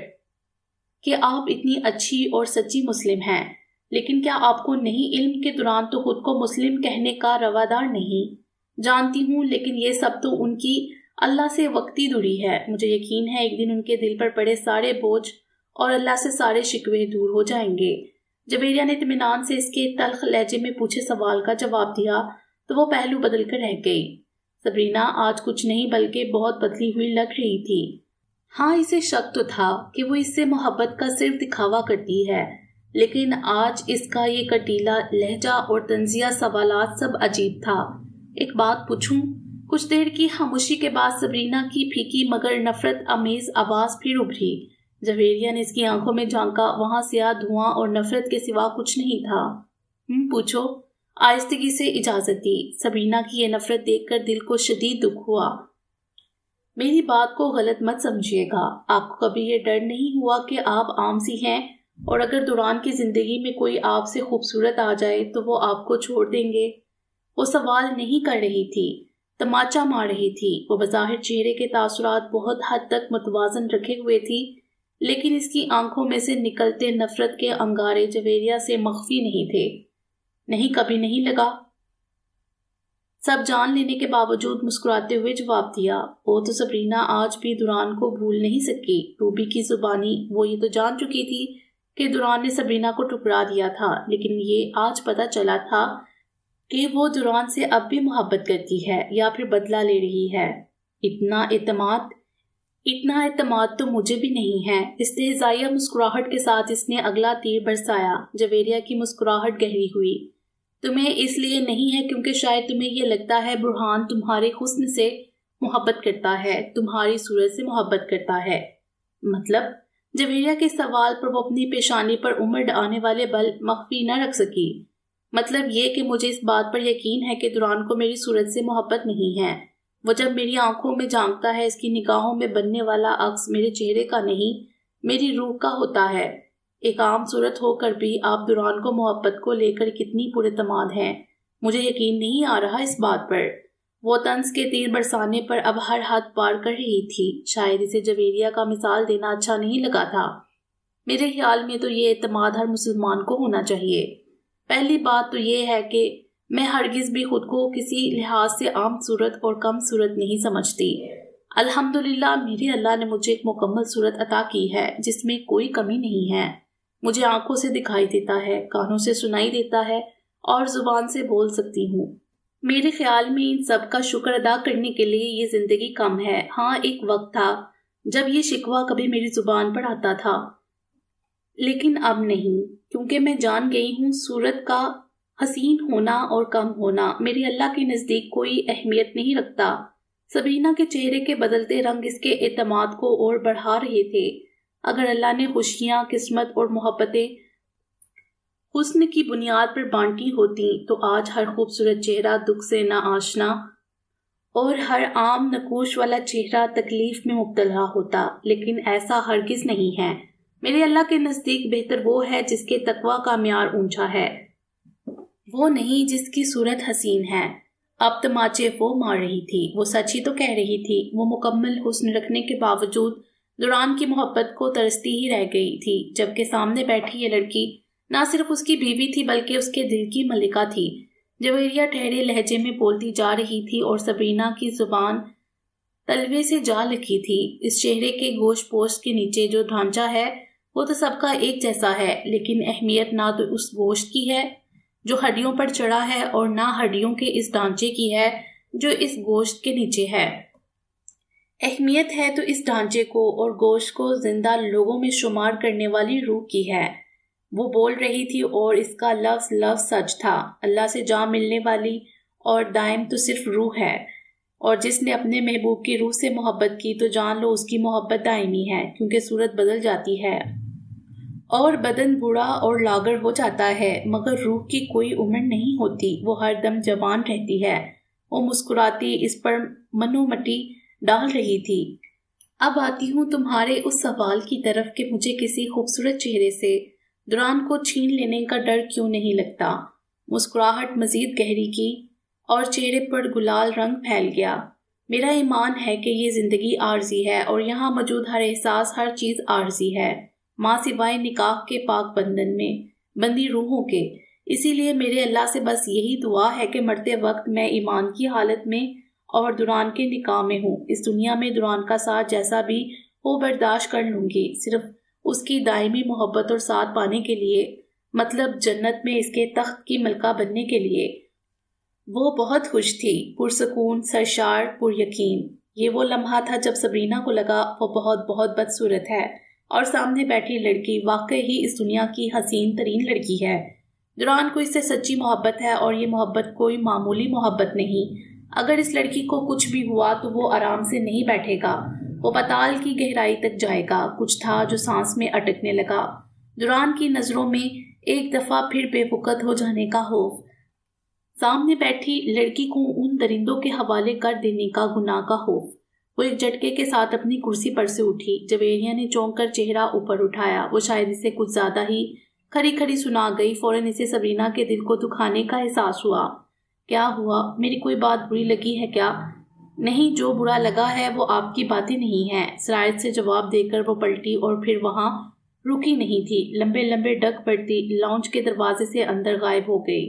کہ آپ اتنی اچھی اور سچی مسلم ہیں، لیکن کیا آپ کو نہیں علم کے دوران تو خود کو مسلم کہنے کا روادار نہیں؟ جانتی ہوں، لیکن یہ سب تو ان کی اللہ سے وقتی دوری ہے۔ مجھے یقین ہے ایک دن ان کے دل پر پڑے سارے بوجھ اور اللہ سے سارے شکوے دور ہو جائیں گے۔ جویریہ نے اطمینان سے اس کے تلخ لہجے میں پوچھے سوال کا جواب دیا تو وہ پہلو بدل کر رہ گئی۔ سبرینا آج کچھ نہیں بلکہ بہت بدلی ہوئی لگ رہی تھی۔ ہاں، اسے شک تو تھا کہ وہ اس سے محبت کا صرف دکھاوا کرتی ہے، لیکن آج اس کا یہ کٹیلا لہجہ اور طنزیہ سوالات سب عجیب تھا۔ ایک بات پوچھوں؟ کچھ دیر کی خاموشی کے بعد سبرینا کی پھیکی مگر نفرت امیز آواز پھر ابھری۔ جویریہ نے اس کی آنکھوں میں جھانکا، وہاں سیاہ دھواں اور نفرت کے سوا کچھ نہیں تھا۔ پوچھو، آہستگی سے اجازت دی۔ سبرینا کی یہ نفرت دیکھ کر دل کو شدید دکھ ہوا۔ میری بات کو غلط مت سمجھیے گا، آپ کو کبھی یہ ڈر نہیں ہوا کہ آپ عام سی ہیں اور اگر دوران کی زندگی میں کوئی آپ سے خوبصورت آ جائے تو وہ آپ کو چھوڑ دیں گے؟ وہ سوال نہیں کر رہی تھی، تماچا مار رہی تھی۔ وہ بظاہر چہرے کے تاثرات بہت حد تک متوازن رکھے ہوئے تھی، لیکن اس کی آنکھوں میں سے نکلتے نفرت کے انگارے جویریہ سے مخفی نہیں تھے۔ نہیں، کبھی نہیں لگا، سب جان لینے کے باوجود مسکراتے ہوئے جواب دیا۔ وہ تو سبرینا آج بھی دوران کو بھول نہیں سکی۔ روبی کی زبانی وہ یہ تو جان چکی تھی کہ دوران نے سبرینا کو ٹکرا دیا تھا، لیکن یہ آج پتہ چلا تھا کہ وہ دوران سے اب بھی محبت کرتی ہے یا پھر بدلہ لے رہی ہے۔ اتنا اعتماد تو مجھے بھی نہیں ہے۔ استہزائیہ مسکراہٹ کے ساتھ اس نے اگلا تیر برسایا۔ جویریہ کی مسکراہٹ گہری ہوئی۔ تمہیں اس لیے نہیں ہے کیونکہ شاید تمہیں یہ لگتا ہے برہان تمہارے حسن سے محبت کرتا ہے، تمہاری صورت سے محبت کرتا ہے۔ مطلب؟ جویریہ کے سوال پر وہ اپنی پیشانی پر امڑ آنے والے بل مخفی نہ رکھ سکی۔ مطلب یہ کہ مجھے اس بات پر یقین ہے کہ دوران کو میری صورت سے محبت نہیں ہے۔ وہ جب میری آنکھوں میں جھانکتا ہے، اس کی نگاہوں میں بننے والا عکس میرے چہرے کا نہیں، میری روح کا ہوتا ہے۔ ایک عام صورت ہو کر بھی آپ دوران کو محبت کو لے کر کتنی پراعتماد ہیں، مجھے یقین نہیں آ رہا اس بات پر۔ وہ طنز کے تیر برسانے پر اب ہر حد پار کر رہی تھی۔ شاید اسے جویریہ کا مثال دینا اچھا نہیں لگا تھا۔ میرے خیال میں تو یہ اعتماد ہر مسلمان کو ہونا چاہیے۔ پہلی بات تو یہ ہے کہ میں ہرگز بھی خود کو کسی لحاظ سے عام صورت اور کم صورت نہیں سمجھتی۔ الحمدللہ میرے اللہ نے مجھے ایک مکمل صورت عطا کی ہے جس میں کوئی کمی نہیں ہے۔ مجھے آنکھوں سے دکھائی دیتا ہے، کانوں سے سنائی دیتا ہے اور زبان سے بول سکتی ہوں۔ میرے خیال میں ان سب کا شکر ادا کرنے کے لیے یہ زندگی کم ہے۔ ہاں، ایک وقت تھا جب یہ شکوہ کبھی میری زبان پر آتا تھا، لیکن اب نہیں، کیونکہ میں جان گئی ہوں صورت کا حسین ہونا اور کم ہونا میرے اللہ کے نزدیک کوئی اہمیت نہیں رکھتا۔ سبرینا کے چہرے کے بدلتے رنگ اس کے اعتماد کو اور بڑھا رہے تھے۔ اگر اللہ نے خوشیاں، قسمت اور محبتیں حسن کی بنیاد پر بانٹی ہوتی تو آج ہر خوبصورت چہرہ دکھ سے نہ آشنا اور ہر عام نقوش والا چہرہ تکلیف میں مبتلا ہوتا، لیکن ایسا ہرگز نہیں ہے۔ میرے اللہ کے نزدیک بہتر وہ ہے جس کے تقویٰ کا معیار اونچا ہے، وہ نہیں جس کی صورت حسین ہے۔ اب تماچے وہ مار رہی تھی، وہ سچ ہی تو کہہ رہی تھی۔ وہ مکمل حسن رکھنے کے باوجود دوران کی محبت کو ترستی ہی رہ گئی تھی، جبکہ سامنے بیٹھی یہ لڑکی نہ صرف اس کی بیوی تھی بلکہ اس کے دل کی ملکہ تھی۔ جویریہ ٹھہرے لہجے میں بولتی جا رہی تھی اور سبرینا کی زبان تلوے سے جا لگی تھی۔ اس چہرے کے گوشت پوشت کے نیچے جو ڈھانچہ ہے وہ تو سب کا ایک جیسا ہے، لیکن اہمیت نہ تو اس گوشت کی ہے جو ہڈیوں پر چڑھا ہے اور نہ ہڈیوں کے اس ڈھانچے کی ہے جو اس گوشت کے نیچے ہے۔ اہمیت ہے تو اس ڈھانچے کو اور گوشت کو زندہ لوگوں میں شمار کرنے والی روح کی ہے۔ وہ بول رہی تھی اور اس کا لفظ لفظ سچ تھا۔ اللہ سے جا ملنے والی اور دائم تو صرف روح ہے، اور جس نے اپنے محبوب کی روح سے محبت کی تو جان لو اس کی محبت دائمی ہے، کیونکہ صورت بدل جاتی ہے اور بدن بوڑھا اور لاغر ہو جاتا ہے، مگر روح کی کوئی عمر نہیں ہوتی، وہ ہر دم جوان رہتی ہے۔ وہ مسکراتی اس پر منو مٹی ڈال رہی تھی۔ اب آتی ہوں تمہارے اس سوال کی طرف کہ مجھے کسی خوبصورت چہرے سے دوران کو چھین لینے کا ڈر کیوں نہیں لگتا۔ مسکراہٹ مزید گہری کی اور چہرے پر گلال رنگ پھیل گیا۔ میرا ایمان ہے کہ یہ زندگی عارضی ہے اور یہاں موجود ہر احساس، ہر چیز عارضی ہے، ماں سوائے نکاح کے پاک بندھن میں بندی روحوں کے۔ اسی لیے میرے اللہ سے بس یہی دعا ہے کہ مرتے وقت میں ایمان کی حالت میں اور دوران کے نکاح میں ہوں۔ اس دنیا میں دوران کا ساتھ جیسا بھی ہو برداشت کر لوں گی، صرف اس کی دائمی محبت اور ساتھ پانے کے لیے۔ مطلب جنت میں اس کے تخت کی ملکہ بننے کے لیے۔ وہ بہت خوش تھی، پرسکون، سرشار، پر یقین۔ یہ وہ لمحہ تھا جب سبرینا کو لگا وہ بہت بہت بدصورت ہے اور سامنے بیٹھی لڑکی واقعی ہی اس دنیا کی حسین ترین لڑکی ہے۔ دوران کو اس سے سچی محبت ہے اور یہ محبت کوئی معمولی محبت نہیں۔ اگر اس لڑکی کو کچھ بھی ہوا تو وہ آرام سے نہیں بیٹھے گا، وہ پتال کی گہرائی تک جائے گا۔ کچھ تھا جو سانس میں اٹکنے لگا، دوران کی نظروں میں ایک دفعہ پھر بے وقت ہو جانے کا خوف، سامنے بیٹھی لڑکی کو ان درندوں کے حوالے کر دینے کا گناہ کا خوف۔ وہ ایک جھٹکے کے ساتھ اپنی کرسی پر سے اٹھی۔ جب ایریا نے چونک کر چہرہ اوپر اٹھایا، وہ شاید اسے کچھ زیادہ ہی کھری کھری سنا گئی۔ فوراً اسے سبرینا کے دل کو دکھانے کا احساس ہوا۔ کیا ہوا؟ میری کوئی بات بری لگی ہے کیا؟ نہیں، جو برا لگا ہے وہ آپ کی باتیں نہیں ہیں، سرایت سے جواب دے کر وہ پلٹی اور پھر وہاں رکی نہیں تھی۔ لمبے لمبے ڈگ بڑھتی لاؤنج کے دروازے سے اندر غائب ہو گئی۔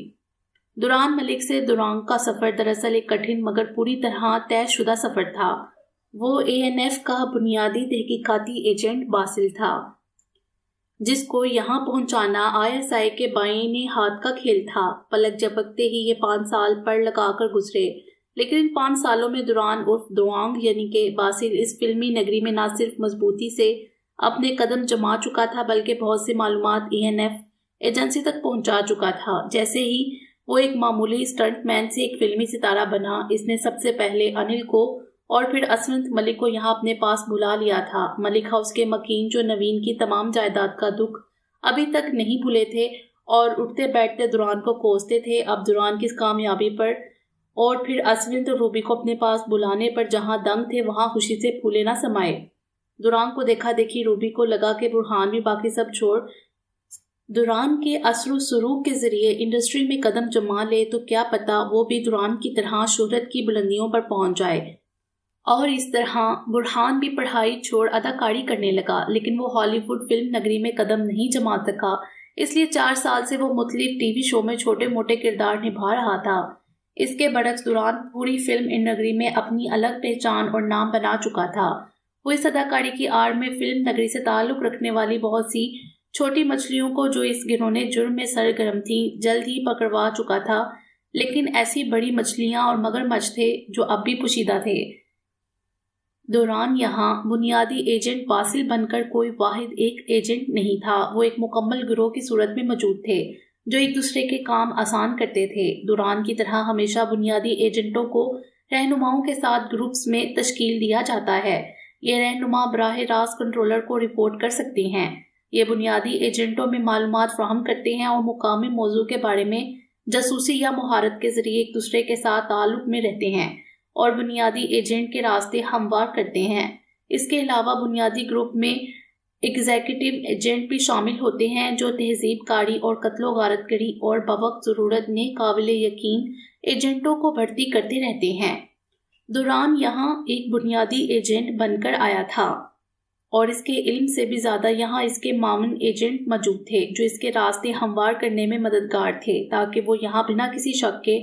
دوران ملک سے دورانگ کا سفر دراصل ایک کٹھن مگر پوری طرح طے شدہ سفر تھا۔ وہ ANF کا بنیادی تحقیقاتی ایجنٹ باسل تھا، جس کو یہاں پہنچانا ISI کے بائیں ہاتھ کا کھیل تھا۔ پلک جھپکتے ہی یہ 5 سال پڑ لگا کر گزرے، لیکن ان 5 سالوں میں دوران عرف دوانگ یعنی کہ باسل اس فلمی نگری میں نہ صرف مضبوطی سے اپنے قدم جما چکا تھا بلکہ بہت سی معلومات ANF ایجنسی تک پہنچا چکا تھا۔ جیسے ہی وہ ایک معمولی اسٹنٹ مین سے ایک فلمی ستارہ بنا، اس نے سب سے پہلے انل کو اور پھر اسونت ملک کو یہاں اپنے پاس بلا لیا تھا۔ ملک ہاؤس کے مکین جو نوین کی تمام جائیداد کا دکھ ابھی تک نہیں بھولے تھے اور اٹھتے بیٹھتے دوران کو کوستے تھے، اب دوران کی اس کامیابی پر اور پھر اسونت اور روبی کو اپنے پاس بلانے پر جہاں دنگ تھے وہاں خوشی سے پھولے نہ سمائے۔ دوران کو دیکھا دیکھی روبی کو لگا کہ برہان بھی باقی سب چھوڑ دوران کے اثر و سروق کے ذریعے انڈسٹری میں قدم جما لے تو کیا پتا وہ بھی دوران کی طرح شہرت کی بلندیوں پر پہنچ جائے۔ اور اس طرح برہان بھی پڑھائی چھوڑ اداکاری کرنے لگا، لیکن وہ ہالی ووڈ فلم نگری میں قدم نہیں جما سکا، اس لیے 4 سال سے وہ مختلف ٹی وی شو میں چھوٹے موٹے کردار نبھا رہا تھا۔ اس کے برعکس دوران پوری فلم نگری میں اپنی الگ پہچان اور نام بنا چکا تھا۔ وہ اس اداکاری کی آڑ میں فلم نگری سے تعلق رکھنے والی بہت سی چھوٹی مچھلیوں کو جو اس گرونے جرم میں سرگرم تھیں جلد ہی پکڑوا چکا تھا، لیکن ایسی بڑی مچھلیاں اور مگرمچھ تھے جو اب بھی پوشیدہ تھے۔ دوران یہاں بنیادی ایجنٹ باسل بن کر کوئی واحد ایک ایجنٹ نہیں تھا، وہ ایک مکمل گروہ کی صورت میں موجود تھے جو ایک دوسرے کے کام آسان کرتے تھے۔ دوران کی طرح ہمیشہ بنیادی ایجنٹوں کو رہنماؤں کے ساتھ گروپس میں تشکیل دیا جاتا ہے۔ یہ رہنما براہ راست کنٹرولر کو رپورٹ کر سکتے ہیں۔ یہ بنیادی ایجنٹوں میں معلومات فراہم کرتے ہیں اور مقامی موضوع کے بارے میں جاسوسی یا مہارت کے ذریعے ایک دوسرے کے ساتھ تعلق میں رہتے ہیں اور بنیادی ایجنٹ کے راستے ہموار کرتے ہیں۔ اس کے علاوہ بنیادی گروپ میں ایگزیکٹو ایجنٹ بھی شامل ہوتے ہیں جو تہذیب کاری اور قتل و غارت گری اور بوقت ضرورت نے قابل یقین ایجنٹوں کو بھرتی کرتے رہتے ہیں۔ دوران یہاں ایک بنیادی ایجنٹ بن کر آیا تھا اور اس کے علم سے بھی زیادہ یہاں اس کے معاون ایجنٹ موجود تھے جو اس کے راستے ہموار کرنے میں مددگار تھے تاکہ وہ یہاں بنا کسی شک کے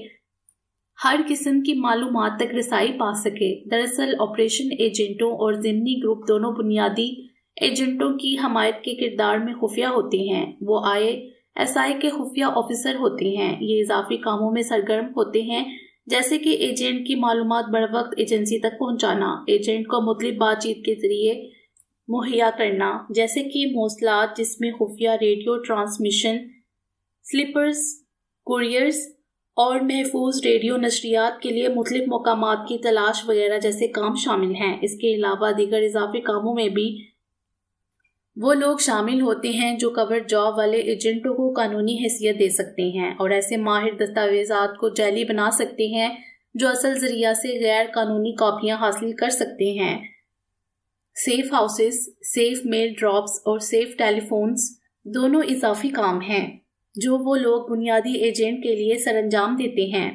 ہر قسم کی معلومات تک رسائی پا سکے۔ دراصل آپریشن ایجنٹوں اور ضمنی گروپ دونوں بنیادی ایجنٹوں کی حمایت کے کردار میں خفیہ ہوتے ہیں۔ وہ ISI کے خفیہ آفیسر ہوتے ہیں۔ یہ اضافی کاموں میں سرگرم ہوتے ہیں جیسے کہ ایجنٹ کی معلومات بروقت ایجنسی تک پہنچانا، ایجنٹ کو مختلف بات چیت کے ذریعے مہیا کرنا جیسے کہ مواصلات جس میں خفیہ ریڈیو ٹرانسمیشن، سلیپرز، کوریئرز اور محفوظ ریڈیو نشریات کے لیے مختلف مقامات کی تلاش وغیرہ جیسے کام شامل ہیں۔ اس کے علاوہ دیگر اضافی کاموں میں بھی وہ لوگ شامل ہوتے ہیں جو کور جاب والے ایجنٹوں کو قانونی حیثیت دے سکتے ہیں اور ایسے ماہر دستاویزات کو جعلی بنا سکتے ہیں جو اصل ذریعہ سے غیر قانونی کاپیاں حاصل کر سکتے ہیں۔ سیف ہاؤسز، سیف میل ڈراپس اور سیف ٹیلی فونز دونوں اضافی کام ہیں جو وہ لوگ بنیادی ایجنٹ کے لیے سر انجام دیتے ہیں۔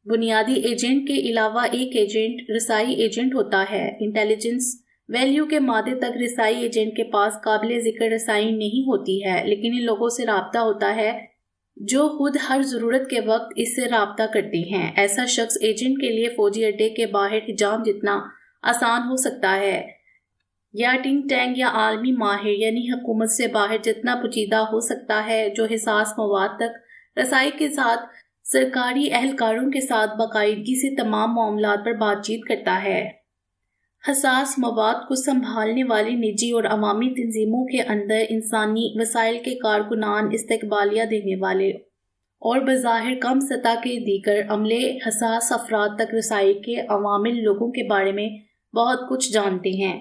بنیادی ایجنٹ کے علاوہ ایک ایجنٹ رسائی ایجنٹ ہوتا ہے۔ انٹیلیجنس ویلیو کے مادے تک رسائی ایجنٹ کے پاس قابل ذکر رسائی نہیں ہوتی ہے، لیکن ان لوگوں سے رابطہ ہوتا ہے جو خود ہر ضرورت کے وقت اس سے رابطہ کرتے ہیں۔ ایسا شخص ایجنٹ کے لیے فوجی اڈے کے باہر حجام جتنا آسان ہو سکتا ہے۔ یا ٹنگ ٹینگ یا عالمی ماہر یعنی حکومت سے باہر جتنا پوشیدہ ہو سکتا ہے، جو حساس مواد تک رسائی کے ساتھ سرکاری اہلکاروں کے ساتھ باقاعدگی سے تمام معاملات پر بات چیت کرتا ہے۔ حساس مواد کو سنبھالنے والی نجی اور عوامی تنظیموں کے اندر انسانی وسائل کے کارکنان، استقبالیہ دینے والے اور بظاہر کم سطح کے دیگر عملے حساس افراد تک رسائی کے عوامل لوگوں کے بارے میں بہت کچھ جانتے ہیں۔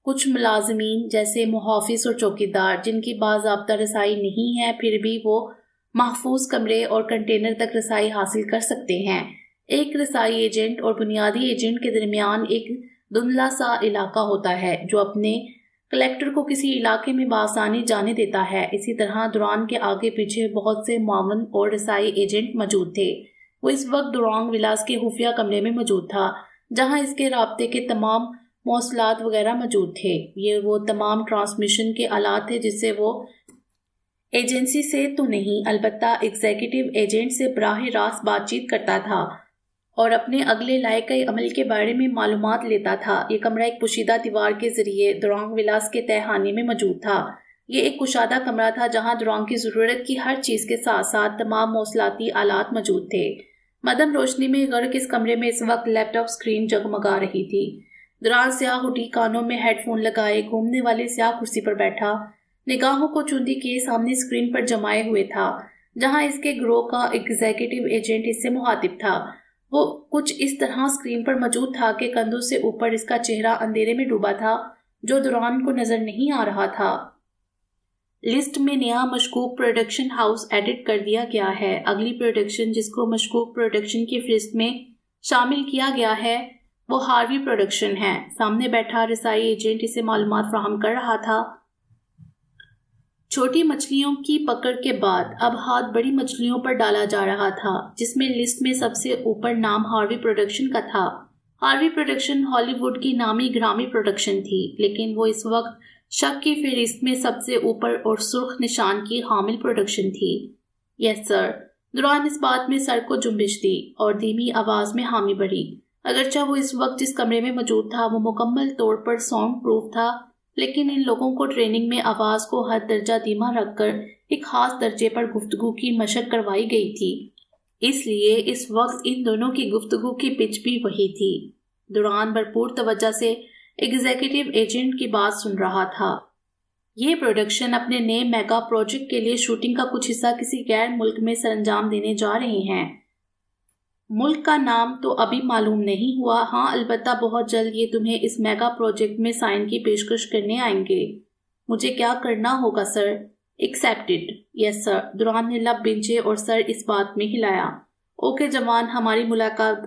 کچھ ملازمین جیسے محافظ اور چوکیدار جن کی باضابطہ رسائی نہیں ہے، پھر بھی وہ محفوظ کمرے اور کنٹینر تک رسائی حاصل کر سکتے ہیں۔ ایک رسائی ایجنٹ اور بنیادی ایجنٹ کے درمیان ایک دھندلا سا علاقہ ہوتا ہے جو اپنے کلیکٹر کو کسی علاقے میں بآسانی جانے دیتا ہے۔ اسی طرح دوران کے آگے پیچھے بہت سے معاون اور رسائی ایجنٹ موجود تھے۔ وہ اس وقت دورانگ ولاس کے خفیہ کمرے میں موجود تھا، جہاں اس کے رابطے کے تمام موصلات وغیرہ موجود تھے۔ یہ وہ تمام ٹرانسمیشن کے آلات تھے جس سے وہ ایجنسی سے تو نہیں، البتہ ایگزیکٹو ایجنٹ سے براہ راست بات چیت کرتا تھا اور اپنے اگلے لائحہ عمل کے بارے میں معلومات لیتا تھا۔ یہ کمرہ ایک پوشیدہ دیوار کے ذریعے دورانگ ولاس کے تہہ خانے میں موجود تھا۔ یہ ایک کشادہ کمرہ تھا جہاں دورانگ کی ضرورت کی ہر چیز کے ساتھ ساتھ تمام موصلاتی آلات موجود تھے۔ مدھم روشنی میں غرق اس کمرے میں اس وقت لیپ ٹاپ اسکرین جگمگا رہی تھی۔ دوران سیاہ ہوٹی کانوں میں ہیڈ فون لگائے گھومنے والی سیاہ کرسی پر بیٹھا، نگاہوں کو چوندی کیے سامنے اسکرین پر جمائے ہوئے تھا، جہاں اس کے گروہ کا ایگزیکٹو ایجنٹ اس سے مخاطب تھا۔ وہ کچھ اس طرح اسکرین پر موجود تھا کہ کندھوں سے اوپر اس کا چہرہ اندھیرے میں ڈوبا تھا جو دوران کو نظر نہیں آ رہا تھا۔ لسٹ میں نیا مشکوک پروڈکشن ہاؤس ایڈٹ کر دیا گیا ہے۔ اگلی پروڈکشن جس کو مشکوک پروڈکشن کی فہرست میں شامل کیا گیا ہے وہ ہاروی پروڈکشن ہے۔ سامنے بیٹھا رسائی ایجنٹ اسے معلومات فراہم کر رہا تھا۔ چھوٹی مچھلیوں کی پکڑ کے بعد اب ہاتھ بڑی مچھلیوں پر ڈالا جا رہا تھا، جس میں لسٹ میں سب سے اوپر نام ہاروی پروڈکشن کا تھا۔ ہاروی پروڈکشن ہالی ووڈ کی نامی گرامی پروڈکشن تھی، لیکن وہ اس وقت شک کی فہرست میں سب سے اوپر اور سرخ نشان کی حامل پروڈکشن تھی۔ یس سر۔ دوران اس بات میں سر کو جنبش دی اور دھیمی آواز میں حامی بھری۔ اگرچہ وہ اس وقت جس کمرے میں موجود تھا وہ مکمل طور پر ساؤنڈ پروف تھا، لیکن ان لوگوں کو ٹریننگ میں آواز کو ہر درجہ دھیما رکھ کر ایک خاص درجے پر گفتگو کی مشق کروائی گئی تھی، اس لیے اس وقت ان دونوں کی گفتگو کی پچ بھی وہی تھی۔ دوران بھرپور توجہ سے ایگزیکٹو ایجنٹ کی بات سن رہا تھا۔ یہ پروڈکشن اپنے نئے میگا پروجیکٹ کے لیے شوٹنگ کا کچھ حصہ کسی غیر ملک میں سر انجام دینے جا رہے ہیں۔ ملک کا نام تو ابھی معلوم نہیں ہوا، ہاں البتہ بہت جلد یہ تمہیں اس میگا پروجیکٹ میں سائن کی پیشکش کرنے آئیں گے۔ مجھے کیا کرنا ہوگا سر؟ ایکسیپٹڈ۔ یس سر۔ دوران نے لب بنچے اور سر اس بات میں ہلایا۔ اوکے جوان، ہماری ملاقات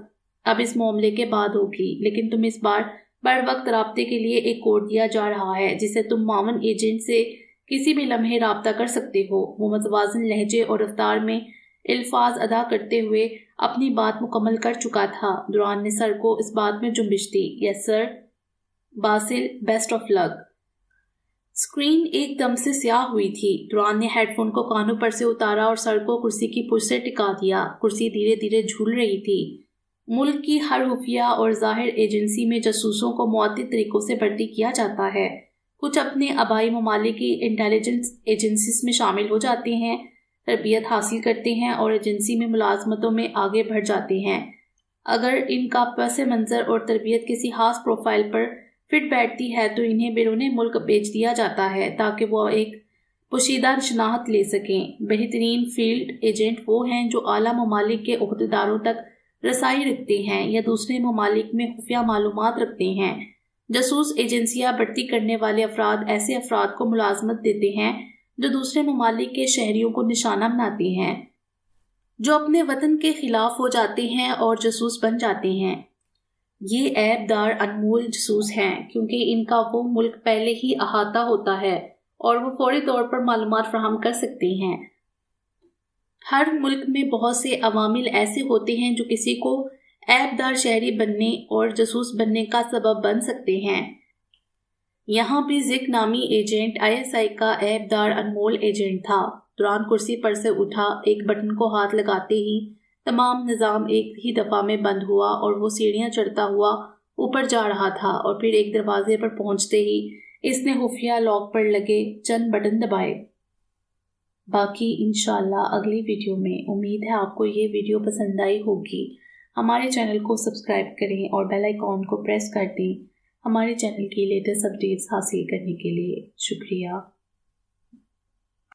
اب اس معاملے کے بعد ہوگی، لیکن تم اس بار بر وقت رابطے کے لیے ایک کوڈ دیا جا رہا ہے جسے تم معاون ایجنٹ سے کسی بھی لمحے رابطہ کر سکتے ہو۔ وہ متوازن لہجے اور رفتار میں الفاظ ادا کرتے ہوئے اپنی بات مکمل کر چکا تھا۔ دوران نے سر کو اس بات میں جنبش دی۔ یس سر۔ باسل، بیسٹ آف لک۔ اسکرین ایک دم سے سیاہ ہوئی تھی۔ دوران نے ہیڈ فون کو کانوں پر سے اتارا اور سر کو کرسی کی پشت سے ٹکا دیا۔ کرسی دھیرے دھیرے جھول رہی تھی۔ ملک کی ہر خفیہ اور ظاہر ایجنسی میں جاسوسوں کو معتدل طریقوں سے بھرتی کیا جاتا ہے۔ کچھ اپنے آبائی ممالک کی انٹیلیجنس ایجنسیز میں شامل ہو جاتے ہیں، تربیت حاصل کرتے ہیں اور ایجنسی میں ملازمتوں میں آگے بڑھ جاتے ہیں۔ اگر ان کا پس منظر اور تربیت کسی خاص پروفائل پر فٹ بیٹھتی ہے تو انہیں بیرون ملک بھیج دیا جاتا ہے تاکہ وہ ایک پوشیدہ شناخت لے سکیں۔ بہترین فیلڈ ایجنٹ وہ ہیں جو اعلیٰ ممالک کے عہدیداروں تک رسائی رکھتے ہیں یا دوسرے ممالک میں خفیہ معلومات رکھتے ہیں۔ جاسوس ایجنسیاں بھرتی کرنے والے افراد ایسے افراد کو ملازمت دیتے ہیں جو دوسرے ممالک کے شہریوں کو نشانہ بناتے ہیں، جو اپنے وطن کے خلاف ہو جاتے ہیں اور جاسوس بن جاتے ہیں۔ یہ عیب دار انمول جاسوس ہیں کیونکہ ان کا وہ ملک پہلے ہی احاطہ ہوتا ہے اور وہ فوری طور پر معلومات فراہم کر سکتے ہیں۔ ہر ملک میں بہت سے عوامل ایسے ہوتے ہیں جو کسی کو عیب دار شہری بننے اور جاسوس بننے کا سبب بن سکتے ہیں۔ یہاں بھی زک نامی ایجنٹ ISI کا عیب دار انمول ایجنٹ تھا۔ دوران کرسی پر سے اٹھا، ایک بٹن کو ہاتھ لگاتے ہی تمام نظام ایک ہی دفعہ میں بند ہوا اور وہ سیڑھیاں چڑھتا ہوا اوپر جا رہا تھا اور پھر ایک دروازے پر پہنچتے ہی اس نے خفیہ لاک پر لگے چند بٹن دبائے۔ باقی انشاءاللہ اگلی ویڈیو میں۔ امید ہے آپ کو یہ ویڈیو پسند آئی ہوگی۔ ہمارے چینل کو سبسکرائب کریں اور بیل آئیکن کو پریس کر دیں ہمارے چینل کی لیٹسٹ اپڈیٹس حاصل کرنے کے لیے۔ شکریہ۔